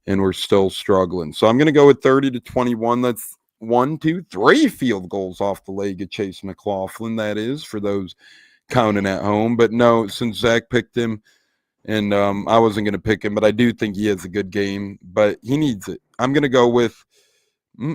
[SPEAKER 1] and we're still struggling. So I'm going to go with 30 to 21. That's 1, 2, 3 field goals off the leg of Chase McLaughlin, that is, for those counting at home. But no, since Zach picked him, and I wasn't going to pick him, but I do think he has a good game, but he needs it. I'm going to go with if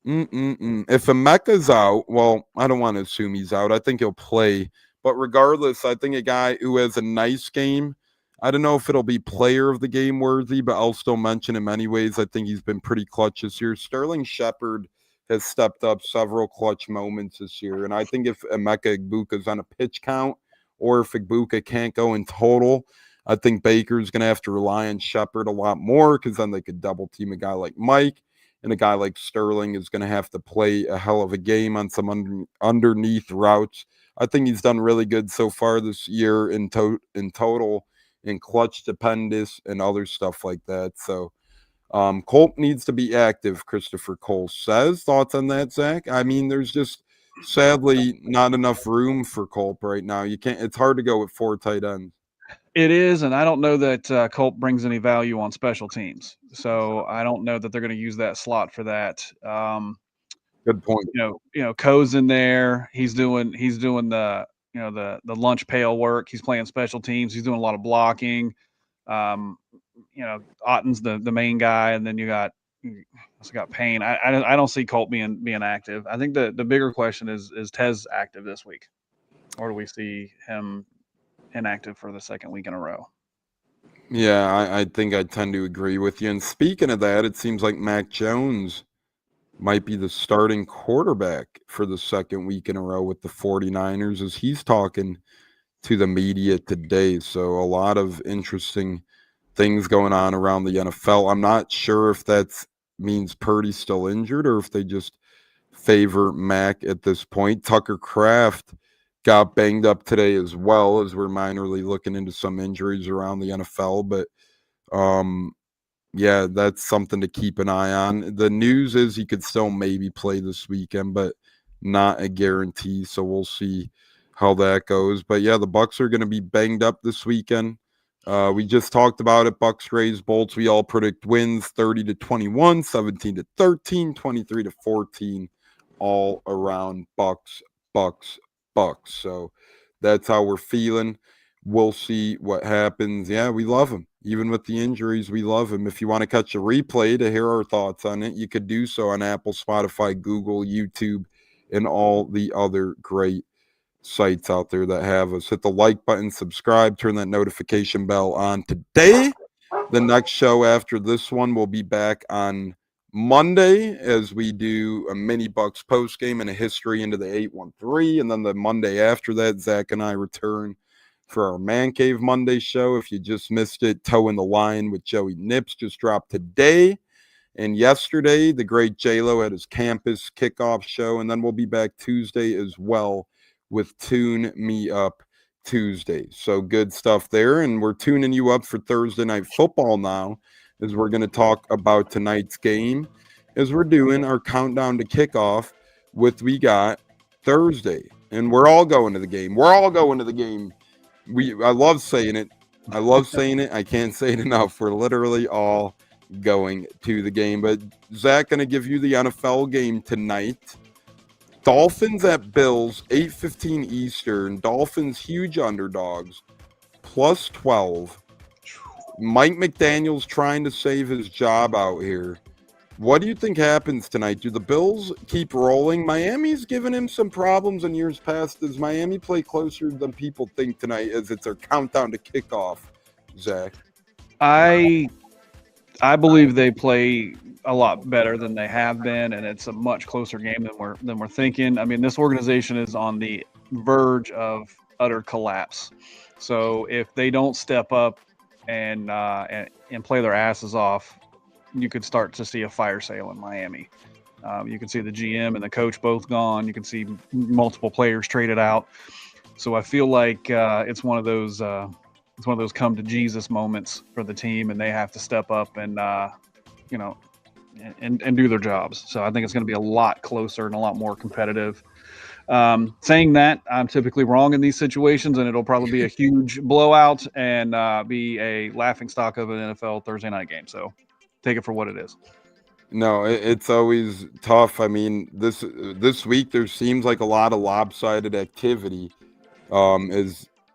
[SPEAKER 1] Emeka's out, well, I don't want to assume he's out. I think he'll play. But regardless, I think a guy who has a nice game, I don't know if it'll be player of the game worthy, but I'll still mention him anyways. I think he's been pretty clutch this year. Sterling Shepard has stepped up several clutch moments this year. And I think if Emeka Egbuka's on a pitch count, or if Egbuka can't go in total, I think Baker's going to have to rely on Shepard a lot more, because then they could double team a guy like Mike, and a guy like Sterling is going to have to play a hell of a game on some underneath routes. I think he's done really good so far this year in total, in clutch dependence and other stuff like that. So Colt needs to be active, Christopher Cole says. Thoughts on that, Zach? I mean, there's just sadly not enough room for Colt right now. You can't. It's hard to go with 4 tight ends.
[SPEAKER 7] It is, and I don't know that Colt brings any value on special teams. So I don't know that they're going to use that slot for that.
[SPEAKER 1] Good point.
[SPEAKER 7] You know, Coe's in there. He's doing the the lunch pail work. He's playing special teams. He's doing a lot of blocking. Otten's the main guy, and then you got Payne. I don't see Colt being active. I think the bigger question is Tez active this week, or do we see him inactive for the second week in a row?
[SPEAKER 1] Yeah, I think I tend to agree with you. And speaking of that, it seems like Mac Jones might be the starting quarterback for the second week in a row with the 49ers, as he's talking to the media today. So a lot of interesting things going on around the NFL. I'm not sure if that means Purdy's still injured or if they just favor Mac at this point. Tucker Kraft got banged up today as well, as we're minorly looking into some injuries around the NFL. But yeah, that's something to keep an eye on. The news is he could still maybe play this weekend, but not a guarantee. So we'll see how that goes. But yeah, the Bucs are going to be banged up this weekend. We just talked about it. Bucs, Rays, Bolts. We all predict wins 30 to 21, 17 to 13, 23 to 14, all around Bucs. So that's how we're feeling. We'll see what happens. Yeah, we love him. Even with the injuries, we love him. If you want to catch a replay to hear our thoughts on it, you could do so on Apple, Spotify, Google, YouTube, and all the other great sites out there that have us. Hit the like button, subscribe, turn that notification bell on today. The next show after this one will be back on Monday, as we do a mini Bucs post game and a history into the 813. And then the Monday after that, Zach and I return for our Man Cave Monday show. If you just missed it, Toe in the Line with Joey Nips just dropped today. And yesterday, the great J-Lo had his campus kickoff show. And then we'll be back Tuesday as well with Tune Me Up Tuesday. So good stuff there. And we're tuning you up for Thursday Night Football now, as we're going to talk about tonight's game, as we're doing our countdown to kickoff with we got Thursday. And we're all going to the game. We're all going to the game. I love saying it. I can't say it enough. We're literally all going to the game. But Zach, going to give you the NFL game tonight. Dolphins at Bills, 8:15 Eastern. Dolphins huge underdogs, plus 12. Mike McDaniel's trying to save his job out here. What do you think happens tonight? Do the Bills keep rolling? Miami's given him some problems in years past. Does Miami play closer than people think tonight as it's their countdown to kickoff, Zach?
[SPEAKER 7] I believe they play a lot better than they have been, and it's a much closer game than we're thinking. I mean, this organization is on the verge of utter collapse. So if they don't step up and play their asses off, you could start to see a fire sale in Miami. You can see the GM and the coach both gone. You can see multiple players traded out. So I feel like it's one of those come to Jesus moments for the team, and they have to step up and and do their jobs. So I think it's going to be a lot closer and a lot more competitive. Saying that, I'm typically wrong in these situations, and it'll probably be a huge blowout and be a laughingstock of an NFL Thursday night game. So take it for what it is.
[SPEAKER 1] No, it's always tough. I mean, this week there seems like a lot of lopsided activity.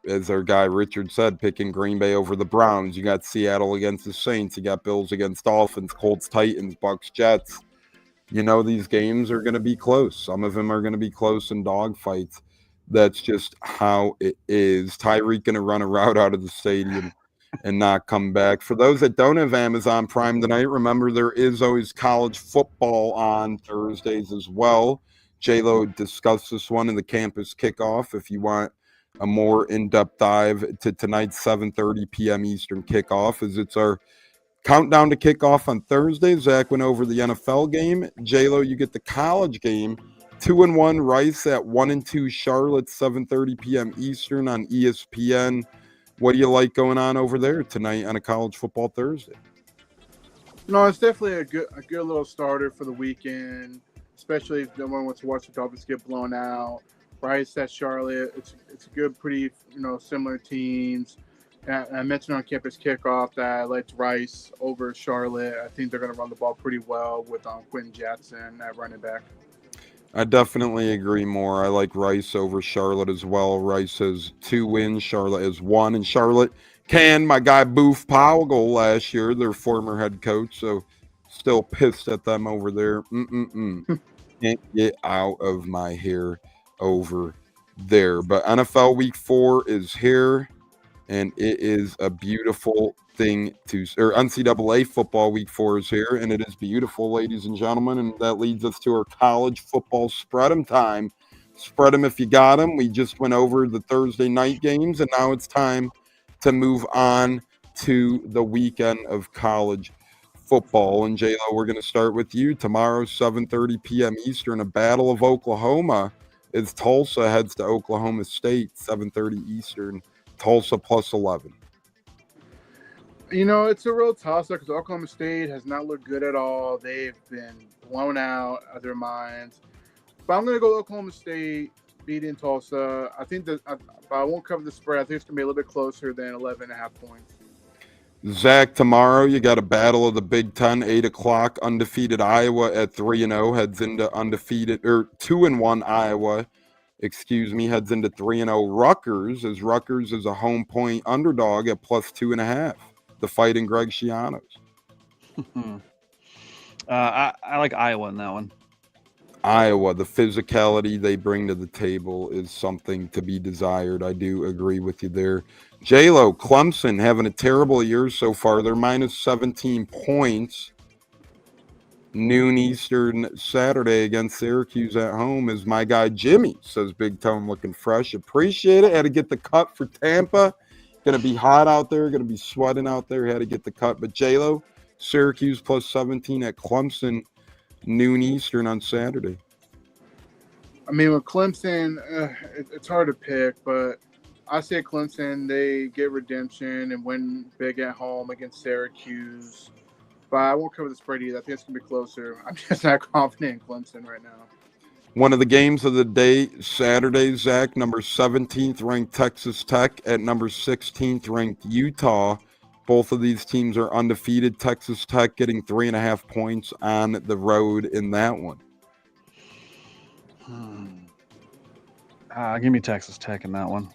[SPEAKER 1] As our guy Richard said, picking Green Bay over the Browns. You got Seattle against the Saints. You got Bills against Dolphins, Colts, Titans, Bucs, Jets. You know, these games are going to be close. Some of them are going to be close in dogfights. That's just how it is. Tyreek going to run a route out of the stadium and not come back. For those that don't have Amazon Prime tonight, remember there is always college football on Thursdays as well. J-Lo discussed this one in the campus kickoff. If you want a more in-depth dive to tonight's 7:30 p.m. Eastern kickoff, as it's our countdown to kickoff on Thursday. Zach went over the NFL game. J-Lo, you get the college game. 2-1 Rice at 1-2 Charlotte, 7:30 p.m. Eastern on ESPN. What do you like going on over there tonight on a college football Thursday?
[SPEAKER 6] No, it's definitely a good little starter for the weekend, especially if no one wants to watch the Dolphins get blown out. Rice at Charlotte, it's a good, pretty similar teams. And I mentioned on campus kickoff that I liked Rice over Charlotte. I think they're going to run the ball pretty well with Quentin Jackson at running back.
[SPEAKER 1] I definitely agree more. I like Rice over Charlotte as well. Rice has 2 wins. Charlotte has 1. And Charlotte my guy Boof Powell go last year, their former head coach. So still pissed at them over there. Can't get out of my hair over there. But NFL Week 4 is here. And it is a beautiful thing or NCAA football Week 4 is here, and it is beautiful, ladies and gentlemen. And that leads us to our college football spread 'em time. Spread 'em if you got them. We just went over the Thursday night games, and now it's time to move on to the weekend of college football. And J-Lo, we're going to start with you. Tomorrow, 7:30 p.m. Eastern, a Battle of Oklahoma as Tulsa heads to Oklahoma State, 7:30 Eastern. Tulsa plus 11.
[SPEAKER 6] It's a real toss-up because Oklahoma State has not looked good at all. They've been blown out of their minds. But I'm going to go Oklahoma State beating Tulsa. I think that I won't cover the spread. I think it's going to be a little bit closer than 11.5 points.
[SPEAKER 1] Zach, tomorrow you got a battle of the Big Ten, 8 o'clock. Undefeated Iowa at 3-0 heads into 2-1 Iowa. Heads into 3-0 Rutgers, as Rutgers is a home point underdog at plus 2.5. The Fighting Greg Schianos.
[SPEAKER 7] I like Iowa in that one.
[SPEAKER 1] Iowa, the physicality they bring to the table is something to be desired. I do agree with you there. J-Lo, Clemson having a terrible year so far. They're minus 17 points. Noon Eastern Saturday against Syracuse at home is my guy Jimmy, says Big Tone looking fresh. Appreciate it. Had to get the cut for Tampa. Going to be hot out there. Going to be sweating out there. Had to get the cut. But J-Lo, Syracuse plus 17 at Clemson, noon Eastern on Saturday.
[SPEAKER 6] I mean, with Clemson, it's hard to pick, but I say Clemson, they get redemption and win big at home against Syracuse. But I won't cover the spread either. I think it's going to be closer. I'm just not confident in Clemson right now.
[SPEAKER 1] One of the games of the day, Saturday, Zach, number 17th ranked Texas Tech at number 16th ranked Utah. Both of these teams are undefeated. Texas Tech getting 3.5 points on the road in that one.
[SPEAKER 7] Give me Texas Tech in that one.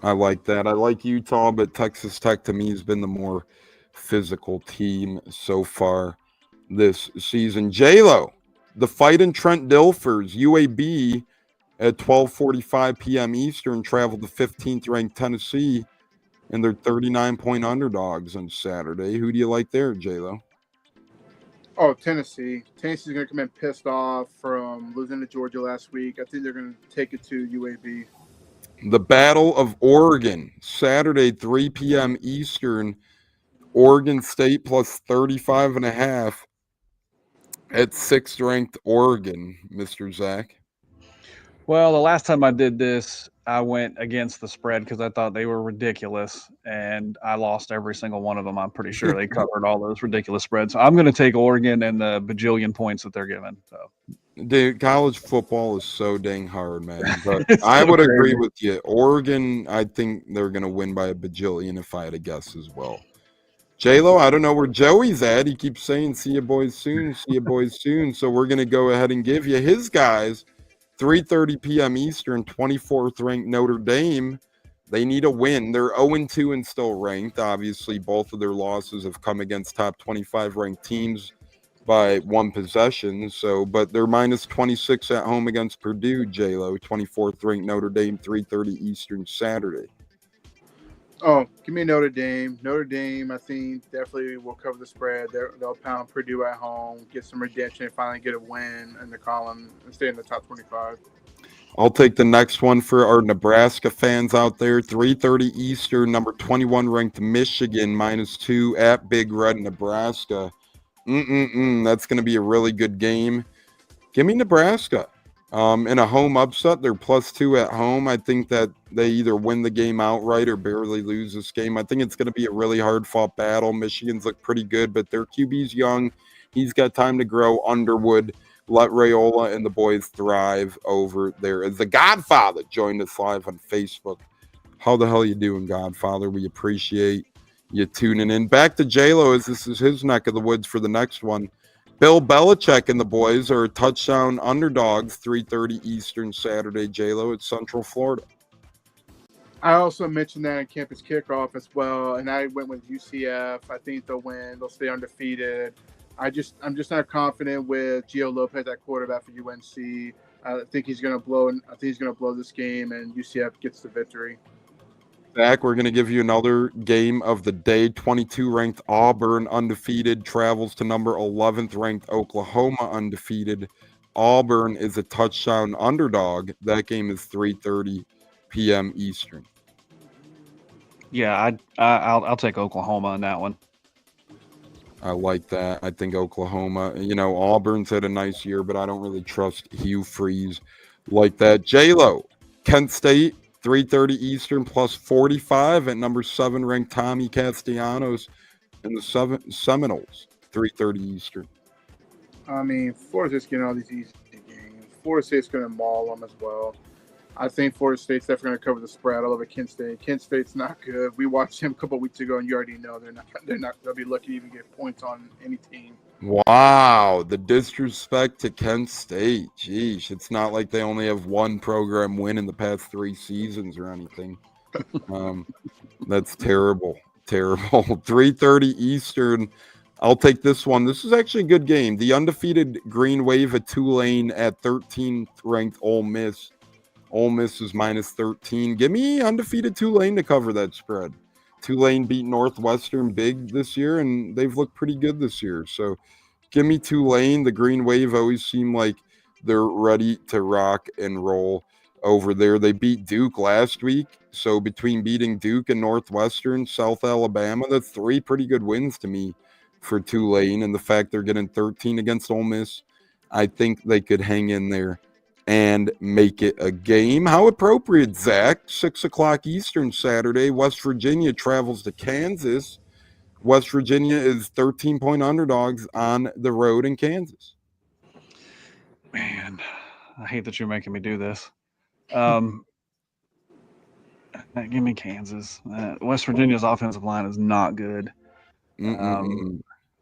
[SPEAKER 1] I like that. I like Utah, but Texas Tech to me has been the more physical team so far this season. J-Lo, the fight in Trent Dilfer's UAB at 12:45 p.m. Eastern traveled to 15th ranked Tennessee, and they're 39-point underdogs on Saturday. Who do you like there, J-Lo?
[SPEAKER 6] Oh, Tennessee. Tennessee's going to come in pissed off from losing to Georgia last week. I think they're going to take it to UAB.
[SPEAKER 1] The Battle of Oregon, Saturday, 3 p.m. Eastern. Oregon State plus 35.5 at 6th ranked Oregon, Mr. Zach.
[SPEAKER 7] Well, the last time I did this, I went against the spread because I thought they were ridiculous, and I lost every single one of them. I'm pretty sure they covered all those ridiculous spreads. So I'm going to take Oregon and the bajillion points that they're given. So,
[SPEAKER 1] Dude, college football is so dang hard, man. But
[SPEAKER 7] It's
[SPEAKER 1] I
[SPEAKER 7] so
[SPEAKER 1] would agree
[SPEAKER 7] crazy.
[SPEAKER 1] with you. Oregon, I think they're going to win by a bajillion if I had to guess as well. J-Lo, I don't know where Joey's at. He keeps saying, see you boys soon, see you boys soon. So we're going to go ahead and give you his guys. 3:30 p.m. Eastern, 24th ranked Notre Dame. They need a win. They're 0-2 and still ranked. Obviously, both of their losses have come against top 25 ranked teams by one possession. So, but they're minus 26 at home against Purdue, J-Lo. 24th ranked Notre Dame, 3:30 Eastern Saturday.
[SPEAKER 6] Oh, give me Notre Dame. Notre Dame, I think, definitely will cover the spread. They'll pound Purdue at home, get some redemption, and finally get a win in the column and stay in the top 25.
[SPEAKER 1] I'll take the next one for our Nebraska fans out there. 3:30 Eastern, number 21 ranked Michigan, -2 at Big Red, Nebraska. That's going to be a really good game. Give me Nebraska. In a home upset, they're +2 at home. I think that they either win the game outright or barely lose this game. I think it's going to be a really hard-fought battle. Michigan's look pretty good, but their QB's young. He's got time to grow. Underwood, let Raiola and the boys thrive over there. As the Godfather joined us live on Facebook. How the hell you doing, Godfather? We appreciate you tuning in. Back to J-Lo, as this is his neck of the woods for the next one. Bill Belichick and the boys are touchdown underdogs, 3:30 Eastern Saturday, J-Lo, at Central Florida.
[SPEAKER 6] I also mentioned that in campus kickoff as well, and I went with UCF. I think they'll win. They'll stay undefeated. I'm just not confident with Gio Lopez at quarterback for UNC. I think he's going to blow. I think he's going to blow this game, and UCF gets the victory.
[SPEAKER 1] Zach, we're going to give you another game of the day. 22 ranked Auburn undefeated travels to number 11th ranked Oklahoma undefeated. Auburn is a touchdown underdog. That game is 3:30 p.m. Eastern.
[SPEAKER 7] Yeah, I'll take Oklahoma on that one.
[SPEAKER 1] I like that. I think Oklahoma, Auburn's had a nice year, but I don't really trust Hugh Freeze like that. J-Lo, Kent State, 3:30 Eastern +45 at number 7 ranked Tommy Castellanos and the Seminoles, 3:30 Eastern.
[SPEAKER 6] I mean, Florida State's getting all these easy games. Florida State's going to maul them as well. I think Florida State's definitely going to cover the spread. I love it. Kent State. Kent State's not good. We watched him a couple of weeks ago, and you already know they're not. They'll be lucky to even get points on any team.
[SPEAKER 1] Wow, the disrespect to Kent State. Jeez, it's not like they only have one program win in the past 3 seasons or anything. That's terrible. 3:30 Eastern. I'll take this one. This is actually a good game. The undefeated Green Wave at Tulane at 13th ranked Ole Miss. Ole Miss is -13. Give me undefeated Tulane to cover that spread. Tulane beat Northwestern big this year, and they've looked pretty good this year. So give me Tulane. The Green Wave always seem like they're ready to rock and roll over there. They beat Duke last week. So between beating Duke and Northwestern, South Alabama, that's 3 pretty good wins to me for Tulane. And the fact they're getting 13 against Ole Miss, I think they could hang in there and make it a game. How appropriate, Zach. 6 o'clock Eastern Saturday. West Virginia travels to Kansas. West Virginia is 13-point underdogs on the road in Kansas.
[SPEAKER 7] Man, I hate that you're making me do this. Give me Kansas. West Virginia's offensive line is not good.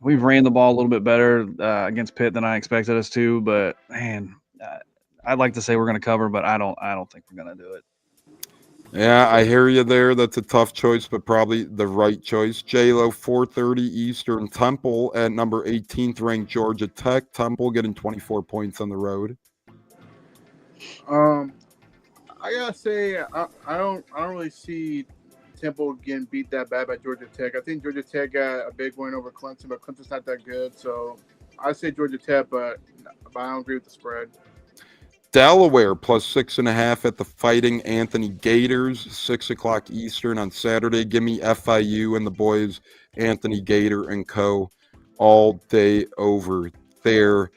[SPEAKER 7] We've ran the ball a little bit better against Pitt than I expected us to, but man, I'd like to say we're going to cover, but I don't think we're going to do it.
[SPEAKER 1] Yeah, I hear you there. That's a tough choice, but probably the right choice. J-Lo, 4:30 Eastern. Temple at number 18th ranked Georgia Tech. Temple getting 24 points on the road.
[SPEAKER 6] I gotta say, I don't really see Temple getting beat that bad by Georgia Tech. I think Georgia Tech got a big win over Clemson, but Clemson's not that good. So I say Georgia Tech, but I don't agree with the spread.
[SPEAKER 1] Delaware plus 6.5 at the Fighting Anthony Gators, 6 o'clock Eastern on Saturday. Give me FIU and the boys, Anthony Gator and co. all day over there.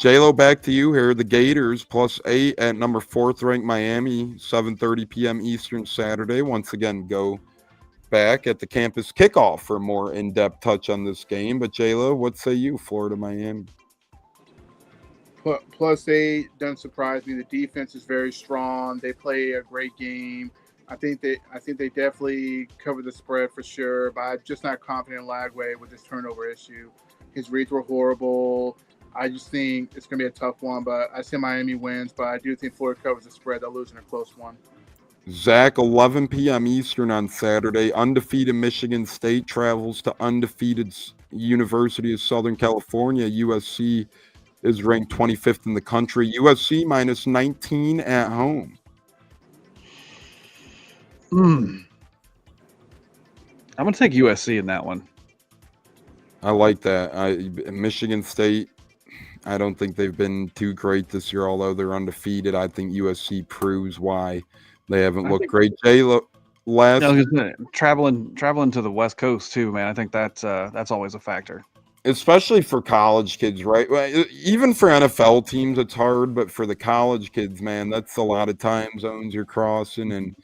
[SPEAKER 1] J-Lo, back to you here. The Gators plus 8 at number 4th ranked Miami, 7:30 p.m. Eastern Saturday. Once again, go back at the campus kickoff for a more in-depth touch on this game. But J-Lo, what say you, Florida, Miami?
[SPEAKER 6] Plus 8 doesn't surprise me. The defense is very strong. They play a great game. I think they definitely cover the spread for sure, but I'm just not confident in Lagway with his turnover issue. His reads were horrible. I just think it's going to be a tough one, but I say Miami wins, but I do think Florida covers the spread. They'll lose in a close one.
[SPEAKER 1] Zach, 11 p.m. Eastern on Saturday. Undefeated Michigan State travels to undefeated University of Southern California. USC is ranked 25th in the country. USC minus 19 at home.
[SPEAKER 7] I'm going to take USC in that one.
[SPEAKER 1] I like that. Michigan State, I don't think they've been too great this year, although they're undefeated. I think USC proves why they haven't looked great. J-Lo, last
[SPEAKER 7] traveling to the West Coast too, man. I think that's always a factor.
[SPEAKER 1] Especially for college kids, right? Even for NFL teams, it's hard, but for the college kids, man, that's a lot of time zones you're crossing, and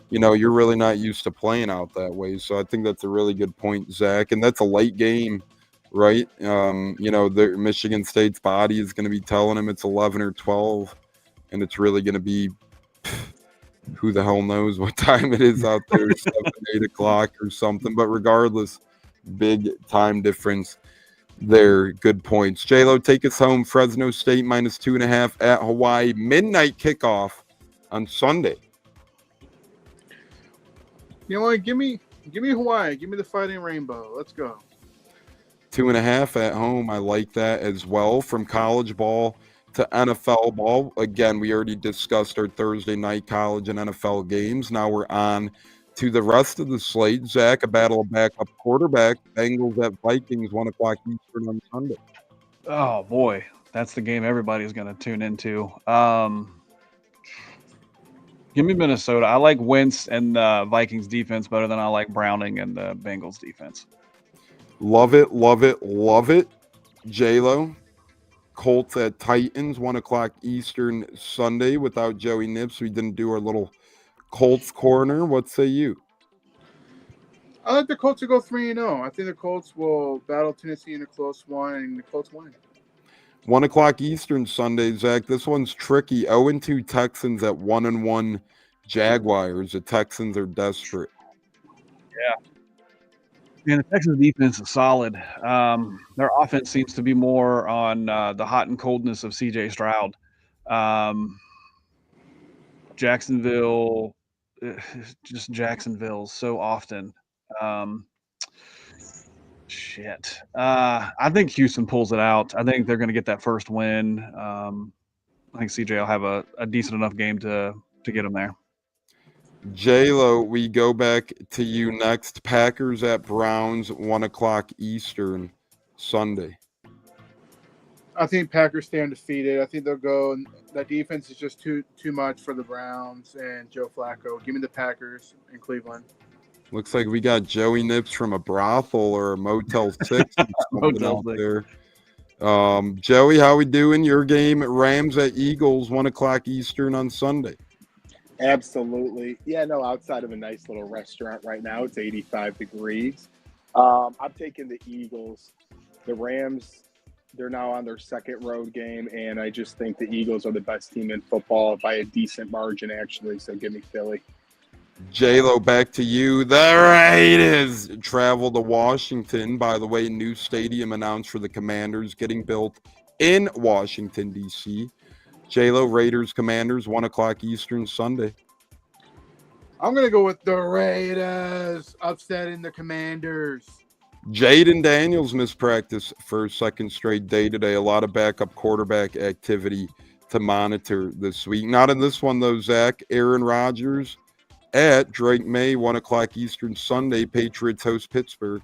[SPEAKER 1] you're really not used to playing out that way. So I think that's a really good point, Zach. And that's a late game, right? Michigan State's body is going to be telling them it's 11 or 12, and it's really going to be who the hell knows what time it is out there, 7, 8 o'clock or something. But regardless, big time difference there. Good points. J-Lo, take us home. Fresno State minus 2.5 at Hawaii. Midnight kickoff on Sunday.
[SPEAKER 6] You know what? Give me Hawaii. Give me the Fighting Rainbow. Let's go.
[SPEAKER 1] 2.5 at home. I like that as well. From college ball to NFL ball. Again, we already discussed our Thursday night college and NFL games. Now we're on to the rest of the slate. Zach, a battle of backup quarterback. Bengals at Vikings, 1 o'clock Eastern on Sunday.
[SPEAKER 7] Oh, boy. That's the game everybody's going to tune into. Give me Minnesota. I like Wentz and the Vikings defense better than I like Browning and the Bengals defense.
[SPEAKER 1] Love it, love it, love it. J-Lo, Colts at Titans, 1 o'clock Eastern Sunday without Joey Nips. We didn't do our little Colts corner. What say you?
[SPEAKER 6] I like the Colts to go 3-0. I think the Colts will battle Tennessee in a close one, and the Colts win.
[SPEAKER 1] 1 o'clock Eastern Sunday, Zach. This one's tricky. 0-2 Texans at 1-1 Jaguars. The Texans are desperate.
[SPEAKER 7] Yeah. Man, the Texans defense is solid. Their offense seems to be more on the hot and coldness of C.J. Stroud. Jacksonville, just Jacksonville so often. I think Houston pulls it out. I think they're going to get that first win. I think CJ will have a decent enough game to get them there.
[SPEAKER 1] J-Lo, we go back to you next. Packers at Browns, 1 o'clock Eastern Sunday.
[SPEAKER 6] I think Packers stay undefeated. I think they'll go. That defense is just too much for the Browns and Joe Flacco. Give me the Packers in Cleveland.
[SPEAKER 1] Looks like we got Joey Nips from a brothel or a Motel 6 out there. Joey, how we doing? Your game, Rams at Eagles, 1 o'clock Eastern on Sunday.
[SPEAKER 8] Absolutely. Yeah, no, outside of a nice little restaurant right now, it's 85 degrees. I'm taking the Eagles. The Rams, they're now on their second road game, and I just think the Eagles are the best team in football by a decent margin, actually, so give me Philly.
[SPEAKER 1] J-Lo, back to you. The Raiders travel to Washington. By the way, new stadium announced for the Commanders getting built in Washington, D.C. J-Lo, Raiders, Commanders, 1 o'clock Eastern Sunday.
[SPEAKER 6] I'm going to go with the Raiders upsetting the Commanders.
[SPEAKER 1] Jaden Daniels missed practice for a second straight day today. A lot of backup quarterback activity to monitor this week. Not in this one, though, Zach. Aaron Rodgers at Drake May, 1 o'clock Eastern Sunday. Patriots host Pittsburgh.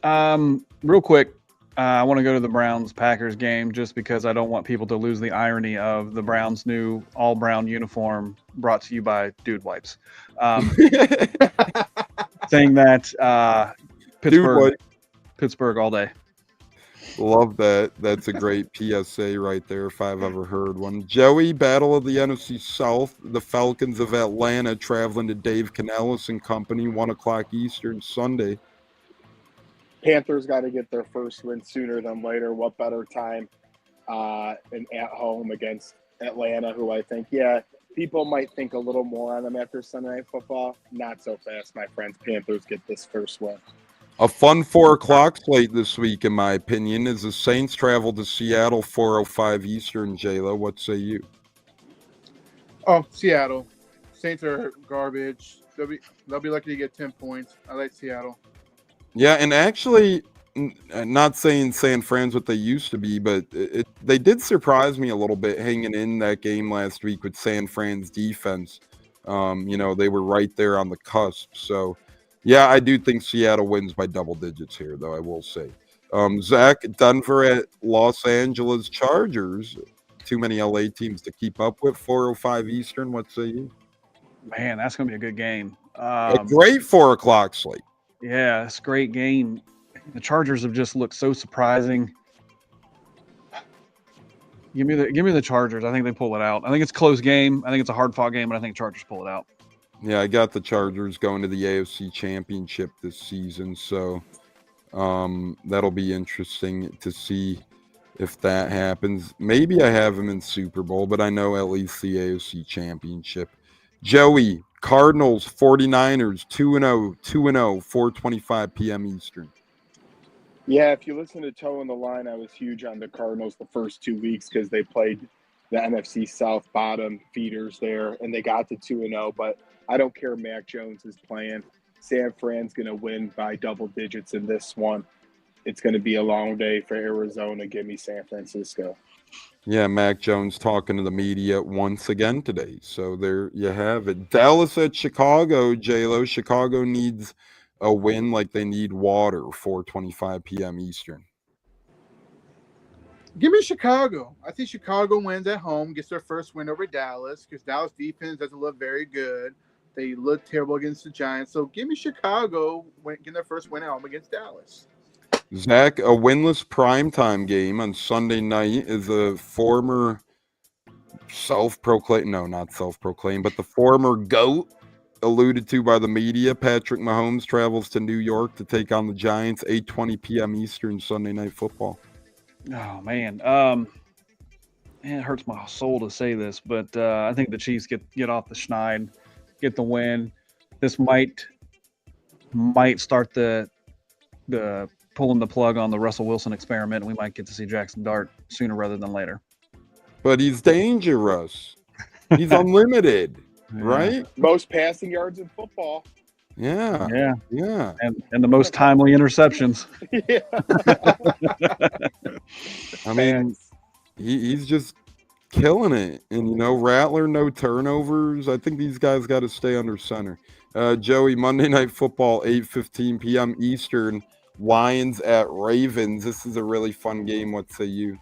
[SPEAKER 7] Real quick, I want to go to the Browns-Packers game just because I don't want people to lose the irony of the Browns' new all-brown uniform brought to you by Dude Wipes. Saying that Pittsburgh all day.
[SPEAKER 1] Love that. That's a great PSA right there if I've ever heard one. Joey, battle of the NFC South. The Falcons of Atlanta traveling to Dave Canellis and company, 1 o'clock Eastern Sunday.
[SPEAKER 8] Panthers got to get their first win sooner than later. What better time and at home against Atlanta, who I think, people might think a little more on them after Sunday Night Football. Not so fast, my friends. Panthers get this first win.
[SPEAKER 1] A fun 4 o'clock slate this week, in my opinion, as the Saints travel to Seattle, 4:05 Eastern. J-Lo, what say you?
[SPEAKER 6] Oh, Seattle. Saints are garbage. They'll be lucky to get 10 points. I like Seattle.
[SPEAKER 1] Yeah, and actually, not saying San Fran's what they used to be, but they did surprise me a little bit hanging in that game last week with San Fran's defense. They were right there on the cusp. So, yeah, I do think Seattle wins by double digits here, though, I will say. Zach, Denver at Los Angeles Chargers. Too many LA teams to keep up with. 4:05 Eastern, what say you?
[SPEAKER 7] Man, that's going to be a good game.
[SPEAKER 1] A great 4 o'clock slate.
[SPEAKER 7] Yeah, it's a great game. The Chargers have just looked so surprising. Give me the Chargers. I think they pull it out. I think it's a close game. I think it's a hard-fought game, but I think Chargers pull it out.
[SPEAKER 1] Yeah, I got the Chargers going to the AFC Championship this season, so that'll be interesting to see if that happens. Maybe I have them in Super Bowl, but I know at least the AFC Championship. Joey, Cardinals, 49ers, 2-0, 4:25 p.m. Eastern.
[SPEAKER 8] Yeah, if you listen to Toe in the Line, I was huge on the Cardinals the first 2 weeks because they played the NFC South bottom feeders there, and they got to 2-0. But I don't care. Mac Jones is playing. San Fran's going to win by double digits in this one. It's going to be a long day for Arizona. Give me San Francisco.
[SPEAKER 1] Yeah, Mac Jones talking to the media once again today. So there you have it. Dallas at Chicago, J-Lo. Chicago needs a win like they need water, 4:25 p.m. Eastern.
[SPEAKER 6] Give me Chicago. I think Chicago wins at home, gets their first win over Dallas because Dallas defense doesn't look very good. They look terrible against the Giants. So give me Chicago getting their first win at home against Dallas.
[SPEAKER 1] Zach, a winless primetime game on Sunday night is a former the former GOAT alluded to by the media. Patrick Mahomes travels to New York to take on the Giants, 8:20 p.m. Eastern, Sunday Night Football.
[SPEAKER 7] Oh, man. It hurts my soul to say this, but I think the Chiefs get off the schneid, get the win. This might start the pulling the plug on the Russell Wilson experiment, and we might get to see Jackson Dart sooner rather than later.
[SPEAKER 1] But he's dangerous. He's unlimited, right?
[SPEAKER 8] Most passing yards in football.
[SPEAKER 1] Yeah.
[SPEAKER 7] And the most timely interceptions.
[SPEAKER 8] Yeah.
[SPEAKER 1] I mean, he's just killing it. And, Rattler, no turnovers. I think these guys got to stay under center. Joey, Monday Night Football, 8:15 p.m. Eastern. Lions at Ravens. This is a really fun game. What say you?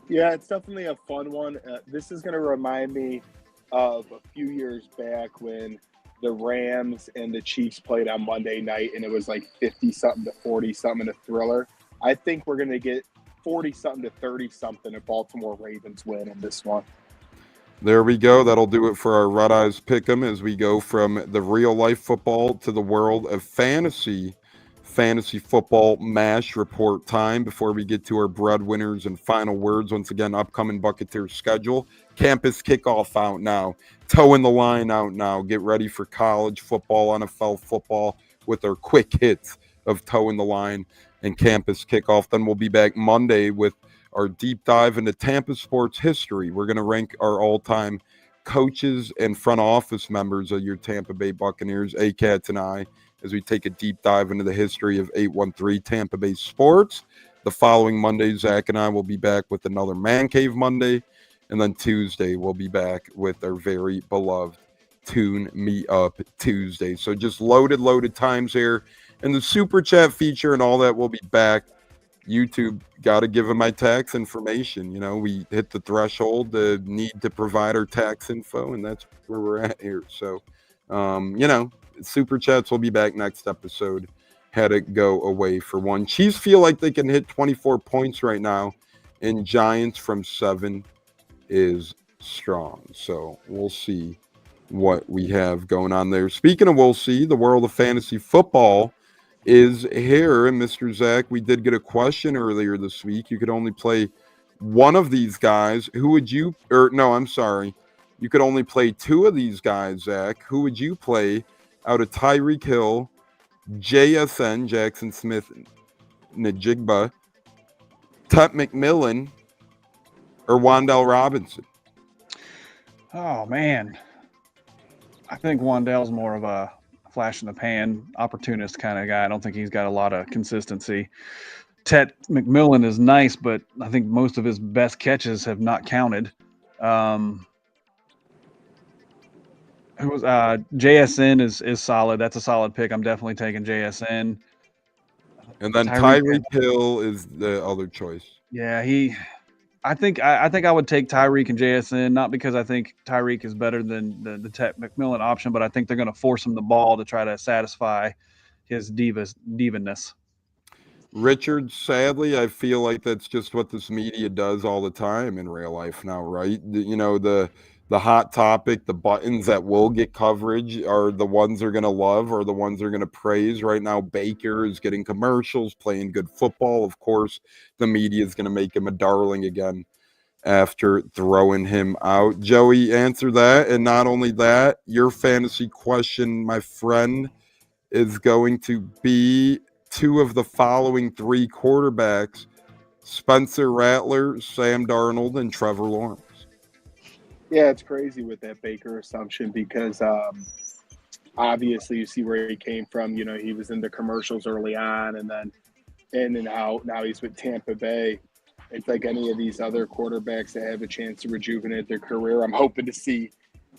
[SPEAKER 8] Yeah, it's definitely a fun one. This is going to remind me of a few years back when the Rams and the Chiefs played on Monday night, and it was like 50-something to 40-something, a thriller. I think we're going to get 40-something to 30-something, a Baltimore Ravens win in this one.
[SPEAKER 1] There we go. That'll do it for our Red Eyes Pick'em as we go from the real-life football to the world of fantasy. fantasy football mash report time before we get to our breadwinners and final words. Once again, upcoming Buccateers schedule. Campus kickoff out now. Toeing the line out now. Get ready for college football, NFL football with our quick hits of toeing the line and campus kickoff. Then we'll be back Monday with our deep dive into Tampa sports history. We're going to rank our all-time coaches and front office members of your Tampa Bay Buccaneers, ACATS and I, as we take a deep dive into the history of 813 Tampa Bay sports. The following Monday, Zach and I will be back with another Man Cave Monday. And then Tuesday, we'll be back with our very beloved Tune Me Up Tuesday. So just loaded times here. And the Super Chat feature and all that will be back. YouTube, got to give them my tax information. You know, we hit the threshold, the need to provide our tax info, and that's where we're at here. So, you know, Super Chats will be back next episode. Had it go away for one. Chiefs feel like they can hit 24 points right now, and Giants from 7 is strong. So we'll see what we have going on there. Speaking of we'll see, the world of fantasy football is here. And Mr. Zach, we did get a question earlier this week. You could only play one of these guys. Who would you, or no, I'm sorry. You could only play 2 of these guys, Zach. Who would you play out of Tyreek Hill, JSN, Jackson Smith, Najigba, Tut McMillan, or Wan'Dale Robinson?
[SPEAKER 7] Oh, man. I think Wan'Dale's more of a flash in the pan, opportunist kind of guy. I don't think he's got a lot of consistency. Tut McMillan is nice, but I think most of his best catches have not counted. JSN is solid. That's a solid pick. I'm definitely taking JSN.
[SPEAKER 1] And then Tyreek Hill is the other choice.
[SPEAKER 7] Yeah, I think I would take Tyreek and JSN, not because I think Tyreek is better than the Tut McMillan option, but I think they're going to force him the ball to try to satisfy his divanness.
[SPEAKER 1] Richard, sadly, I feel like that's just what this media does all the time in real life now, right? You know, the hot topic, the buttons that will get coverage are the ones they're going to love or the ones they're going to praise. Right now, Baker is getting commercials, playing good football. Of course, the media is going to make him a darling again after throwing him out. Joey, answer that. And not only that, your fantasy question, my friend, is going to be 2 of the following 3 quarterbacks: Spencer Rattler, Sam Darnold, and Trevor Lawrence.
[SPEAKER 8] Yeah, it's crazy with that Baker assumption because obviously you see where he came from. You know, he was in the commercials early on and then in and out. Now he's with Tampa Bay. It's like any of these other quarterbacks that have a chance to rejuvenate their career. I'm hoping to see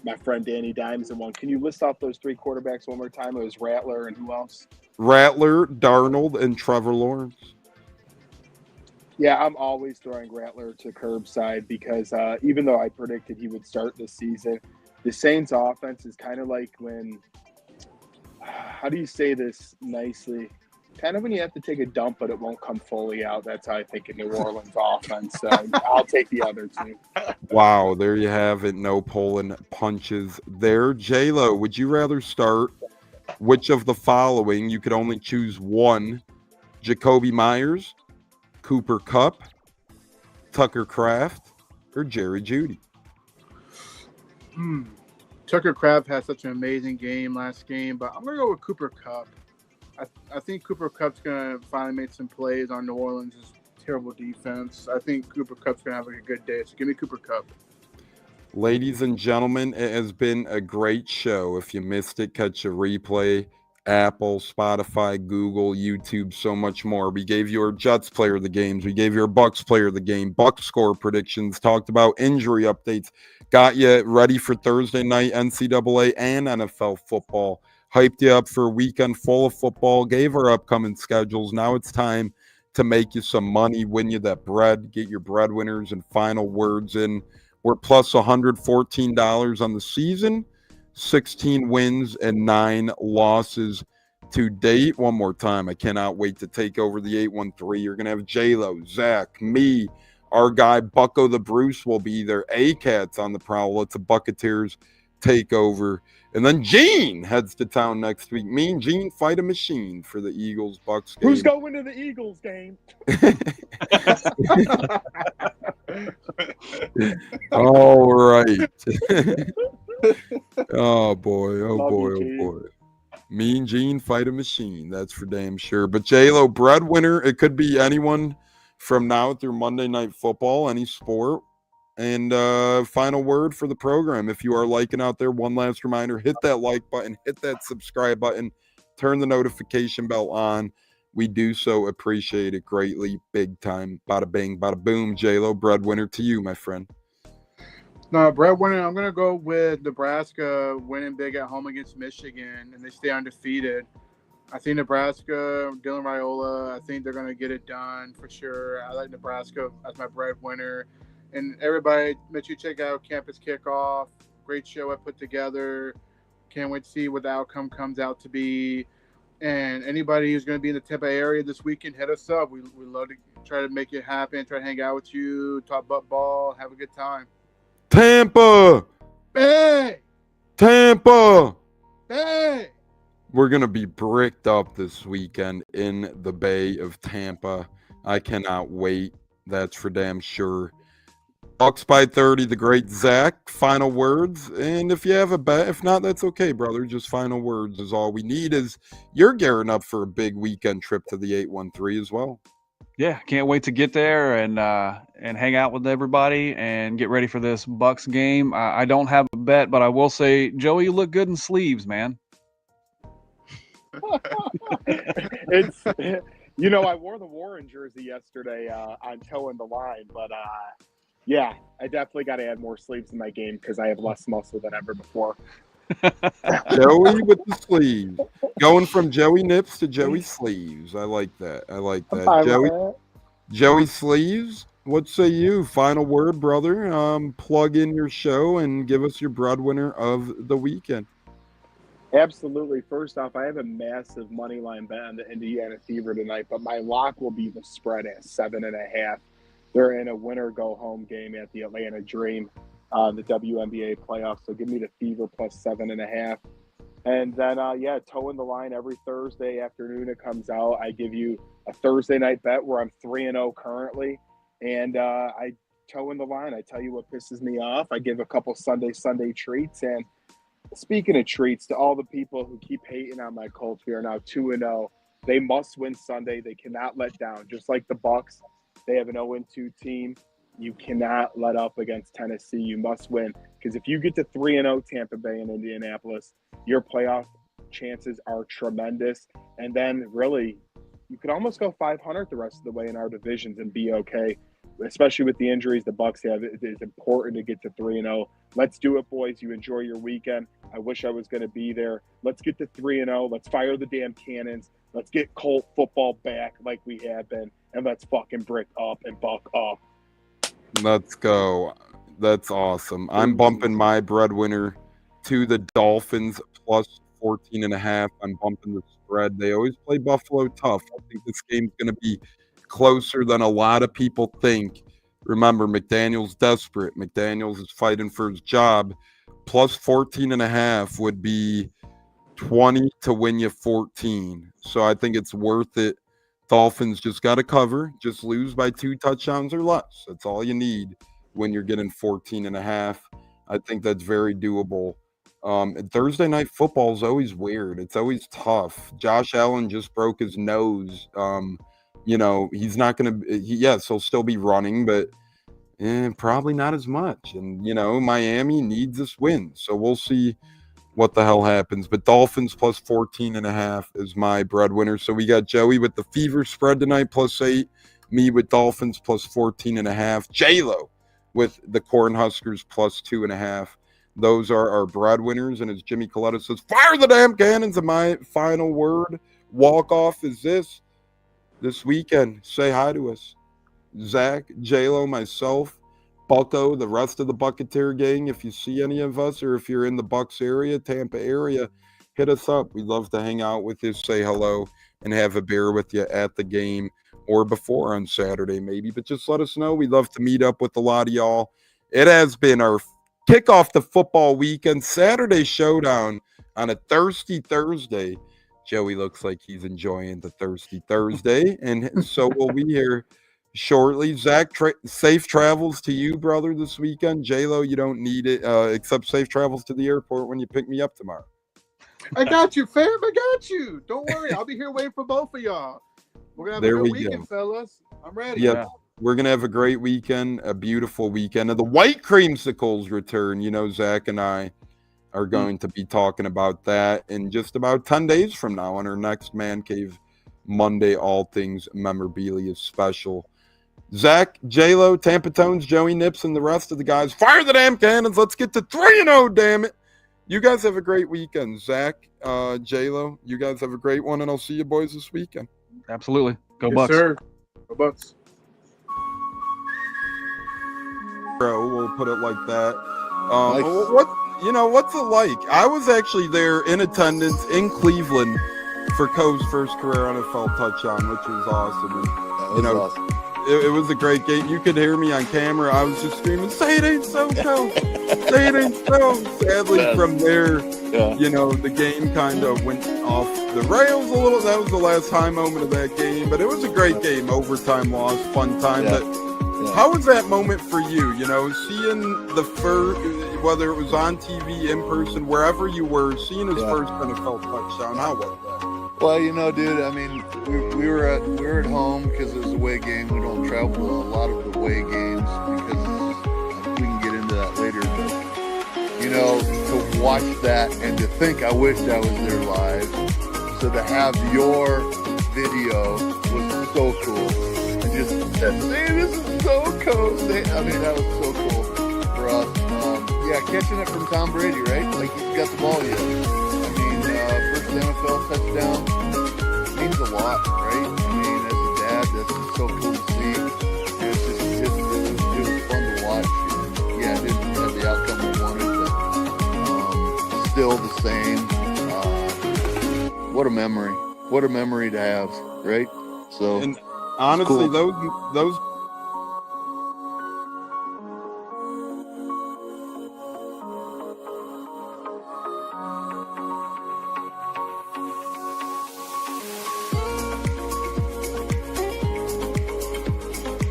[SPEAKER 8] my friend Danny Dimes in one. Can you list off those 3 quarterbacks one more time? It was Rattler and who else?
[SPEAKER 1] Rattler, Darnold, and Trevor Lawrence.
[SPEAKER 8] Yeah, I'm always throwing Rattler to curbside because even though I predicted he would start this season, the Saints offense is kind of like when, how do you say this nicely? Kind of when you have to take a dump, but it won't come fully out. That's how I think in New Orleans offense. So I'll take the other 2.
[SPEAKER 1] Wow, there you have it. No pulling punches there. J-Lo, would you rather start which of the following? You could only choose one: Jacoby Myers, Cooper Kupp, Tucker Kraft, or Jerry Jeudy?
[SPEAKER 6] Tucker Kraft had such an amazing game last game, but I'm going to go with Cooper Kupp. I think Cooper Kupp's going to finally make some plays on New Orleans' terrible defense. I think Cooper Kupp's going to have a good day, so give me Cooper Kupp.
[SPEAKER 1] Ladies and gentlemen, it has been a great show. If you missed it, catch a replay. Apple, Spotify, Google, YouTube, so much more. We gave you our Jets player of the games. We gave you our Bucs player of the game, Bucs score predictions, talked about injury updates, got you ready for Thursday night NCAA and NFL football, hyped you up for a weekend full of football, gave our upcoming schedules. Now it's time to make you some money, win you that bread, get your breadwinners and final words in. We're plus $114 on the season. 16 wins and 9 losses to date. One more time, I cannot wait to take over the 813. You're going to have J-Lo, Zach, me, our guy Bucko the Bruce will be there. ACATS on the prowl. It's a Buccateers take over. And then Gene heads to town next week. Me and Gene fight a machine for the Eagles-Bucs game.
[SPEAKER 8] Who's going to the Eagles game?
[SPEAKER 1] All right. Oh, boy. Oh,
[SPEAKER 8] Love
[SPEAKER 1] boy.
[SPEAKER 8] you,
[SPEAKER 1] Oh,
[SPEAKER 8] Gene.
[SPEAKER 1] boy. Me and Gene fight a machine. That's for damn sure. But J-Lo, breadwinner, it could be anyone from now through Monday Night Football, any sport. And final word for the program. If you are liking out there, one last reminder, hit that like button, hit that subscribe button, turn the notification bell on. We do so appreciate it greatly, big time. Bada bing, bada boom. J-Lo, breadwinner to you, my friend.
[SPEAKER 6] No, breadwinner, I'm going to go with Nebraska winning big at home against Michigan, and they stay undefeated. I think Nebraska, Dylan Raiola, I think they're going to get it done for sure. I like Nebraska as my breadwinner. And everybody, make sure you check out Campus Kickoff. Great show I put together. Can't wait to see what the outcome comes out to be. And anybody who's going to be in the Tampa area this weekend, hit us up. We love to try to make it happen, try to hang out with you, talk butt ball, have a good time.
[SPEAKER 1] Tampa!
[SPEAKER 6] Hey!
[SPEAKER 1] Tampa!
[SPEAKER 6] Hey!
[SPEAKER 1] We're going to be bricked up this weekend in the Bay of Tampa. I cannot wait. That's for damn sure. Bucs by 30, the great Zach. Final words. And if you have a bet, if not, that's okay, brother. Just final words is all we need. Is you're gearing up for a big weekend trip to the 813 as well.
[SPEAKER 7] Yeah, can't wait to get there and hang out with everybody and get ready for this Bucs game. I don't have a bet, but I will say, Joey, you look good in sleeves, man.
[SPEAKER 8] It's, you know, I wore the Warren jersey yesterday on Towing the Line, but yeah, I definitely got to add more sleeves in my game because I have less muscle than ever before.
[SPEAKER 1] Joey with the sleeves. Going from Joey Nips to Joey Sleeves. I like that. I like that. Joey Sleeves, what say you? Final word, brother. Plug in your show and give us your breadwinner of the weekend.
[SPEAKER 8] Absolutely. First off, I have a massive money line bet on the Indiana Fever tonight, but my lock will be the spread at 7.5. They're in a winner-go-home game at the Atlanta Dream, the WNBA playoffs. So give me the Fever plus 7.5. And then, Towing the Line every Thursday afternoon it comes out. I give you a Thursday night bet where I'm 3-0 currently. And I Towing the Line. I tell you what pisses me off. I give a couple Sunday treats. And speaking of treats, to all the people who keep hating on my Colts, we are now 2-0. They must win Sunday. They cannot let down. Just like the Bucs, they have an 0-2 team. You cannot let up against Tennessee. You must win. Because if you get to 3-0 Tampa Bay and Indianapolis, your playoff chances are tremendous. And then really, you could almost go 500 the rest of the way in our divisions and be okay. Especially with the injuries the Bucs have, it is important to get to 3-0. Let's do it, boys. You enjoy your weekend. I wish I was going to be there. Let's get to 3-0. Let's fire the damn cannons. Let's get Colt football back like we have been. And let's fucking brick up and buck up.
[SPEAKER 1] Let's go. That's awesome. I'm bumping my breadwinner to the Dolphins plus 14.5. I'm bumping the spread. They always play Buffalo tough. I think this game's going to be closer than a lot of people think. Remember, McDaniel's desperate. McDaniel's is fighting for his job. Plus 14.5 would be 20 to win you 14. So I think it's worth it. Dolphins just got to cover. Just lose by 2 touchdowns or less. That's all you need when you're getting 14.5. I think that's very doable. Thursday night football is always weird. It's always tough. Josh Allen just broke his nose. He's not going to – yes, he'll still be running, but probably not as much. And, Miami needs this win. So we'll see what the hell happens. But Dolphins plus 14.5 is my breadwinner. So we got Joey with the Fever spread tonight plus 8. Me with Dolphins plus 14.5. J-Lo with the Cornhuskers plus 2.5. Those are our breadwinners. And as Jimmy Coletta says, fire the damn cannons. And my final word, walk-off is this weekend. Say hi to us. Zach, J-Lo, myself, Bucko, the rest of the Buccateer gang. If you see any of us or if you're in the Bucs area, Tampa area, hit us up. We'd love to hang out with you, say hello, and have a beer with you at the game or before on Saturday maybe. But just let us know. We'd love to meet up with a lot of y'all. It has been our kick off the football weekend. Saturday showdown on a thirsty Thursday. Joey looks like he's enjoying the thirsty Thursday, and so will we here shortly. Zach, safe travels to you, brother, this weekend. J-Lo, you don't need it, except safe travels to the airport when you pick me up tomorrow.
[SPEAKER 6] I got you, fam. I got you. Don't worry. I'll be here waiting for both of y'all. We're going to have a good weekend, fellas. I'm ready.
[SPEAKER 1] Yep. Yeah. We're going to have a great weekend, a beautiful weekend. And the white creamsicles return. You know, Zach and I are going to be talking about that in just about 10 days from now on our next Man Cave Monday All Things Memorabilia special. Zach, J-Lo, Tampa Tones, Joey Nips, and the rest of the guys, fire the damn cannons. Let's get to 3-0, damn it. You guys have a great weekend. Zach, J-Lo, you guys have a great one, and I'll see you boys this weekend.
[SPEAKER 7] Absolutely. Go
[SPEAKER 6] Yes,
[SPEAKER 7] Bucs.
[SPEAKER 6] sir. Go Bucs.
[SPEAKER 1] Bro, we'll put it like that.
[SPEAKER 2] Nice.
[SPEAKER 1] What's it like? I was actually there in attendance in Cleveland for Coe's first career NFL touchdown, which was awesome. And,
[SPEAKER 2] Awesome.
[SPEAKER 1] It was a great game. You could hear me on camera. I was just screaming, "Say it ain't so, Coe! Say it ain't so!" Sadly, from there, the game kind of went off the rails a little. That was the last high moment of that game, but it was a great game. Overtime loss, fun time.
[SPEAKER 2] Yeah.
[SPEAKER 1] But how was that moment for you? You know, seeing the first, whether it was on TV, in person, wherever you were, seeing his first NFL touchdown. How was that?
[SPEAKER 2] Well, dude, I mean, we were at home because it was a away game. We don't travel to a lot of the away games because we can get into that later. But, to watch that and to think I wished I was there live. So to have your video was so cool. And just that, hey, this is so cool. I mean, that was so cool for us. Catching it from Tom Brady, right? Like, he's got the ball yet. I mean, first NFL touchdown means a lot, right? I mean, as a dad, that's just so cool to see. And it was fun to watch. And, it didn't have the outcome we wanted, but still the same. What a memory! What a memory to have, right? So,
[SPEAKER 1] and honestly,
[SPEAKER 2] cool.
[SPEAKER 1] those.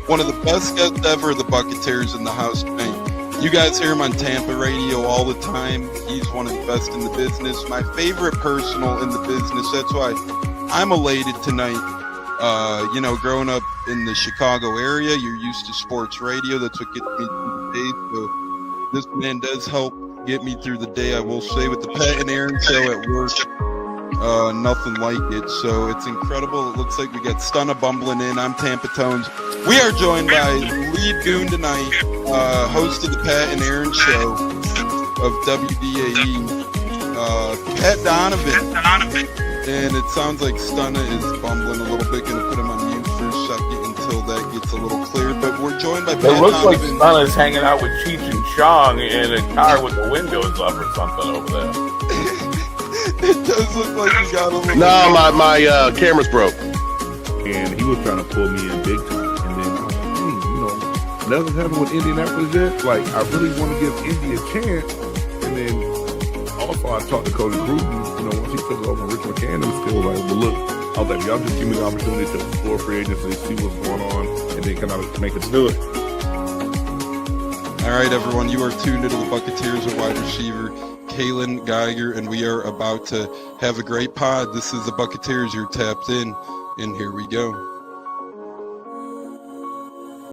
[SPEAKER 1] One of the best guests ever, the Buccateers in the house tonight. You guys hear him on Tampa radio all the time. He's one of the best in the business. My favorite personal in the business. That's why I'm elated tonight. Growing up in the Chicago area, you're used to sports radio. That's what gets me through the day. So this man does help get me through the day, I will say, with the Pat and Aaron show at work. Nothing like it. So it's incredible. It looks like we got Stunna bumbling in. I'm Tampa Tones. We are joined by lead goon tonight, host of the Pat and Aaron show of WDAE, Pat Donovan. And it sounds like Stunna is bumbling a little bit. Going to put him on mute for a second until that gets a little clear. But we're joined by Pat Donovan.
[SPEAKER 3] It looks like Stunna's hanging out with Cheech and Chong in a car with the windows up or something over there.
[SPEAKER 1] It does look like you got a little...
[SPEAKER 4] No, my camera's broke.
[SPEAKER 5] And he was trying to pull me in big time. And then I was like, nothing's happened with Indianapolis yet. Like, I really want to give Indy a chance. And then also I talked to Cody Gruden, once he took over Rich McCann, I'm still like, well, look, I was like, y'all just give me the opportunity to explore free agency, see what's going on, and then kind of make us do it.
[SPEAKER 1] All right, everyone, you are tuned into the Buccateers at wide receiver, Kalen Geiger, and we are about to have a great pod. This is the Buccateers. You're tapped in, and here we go.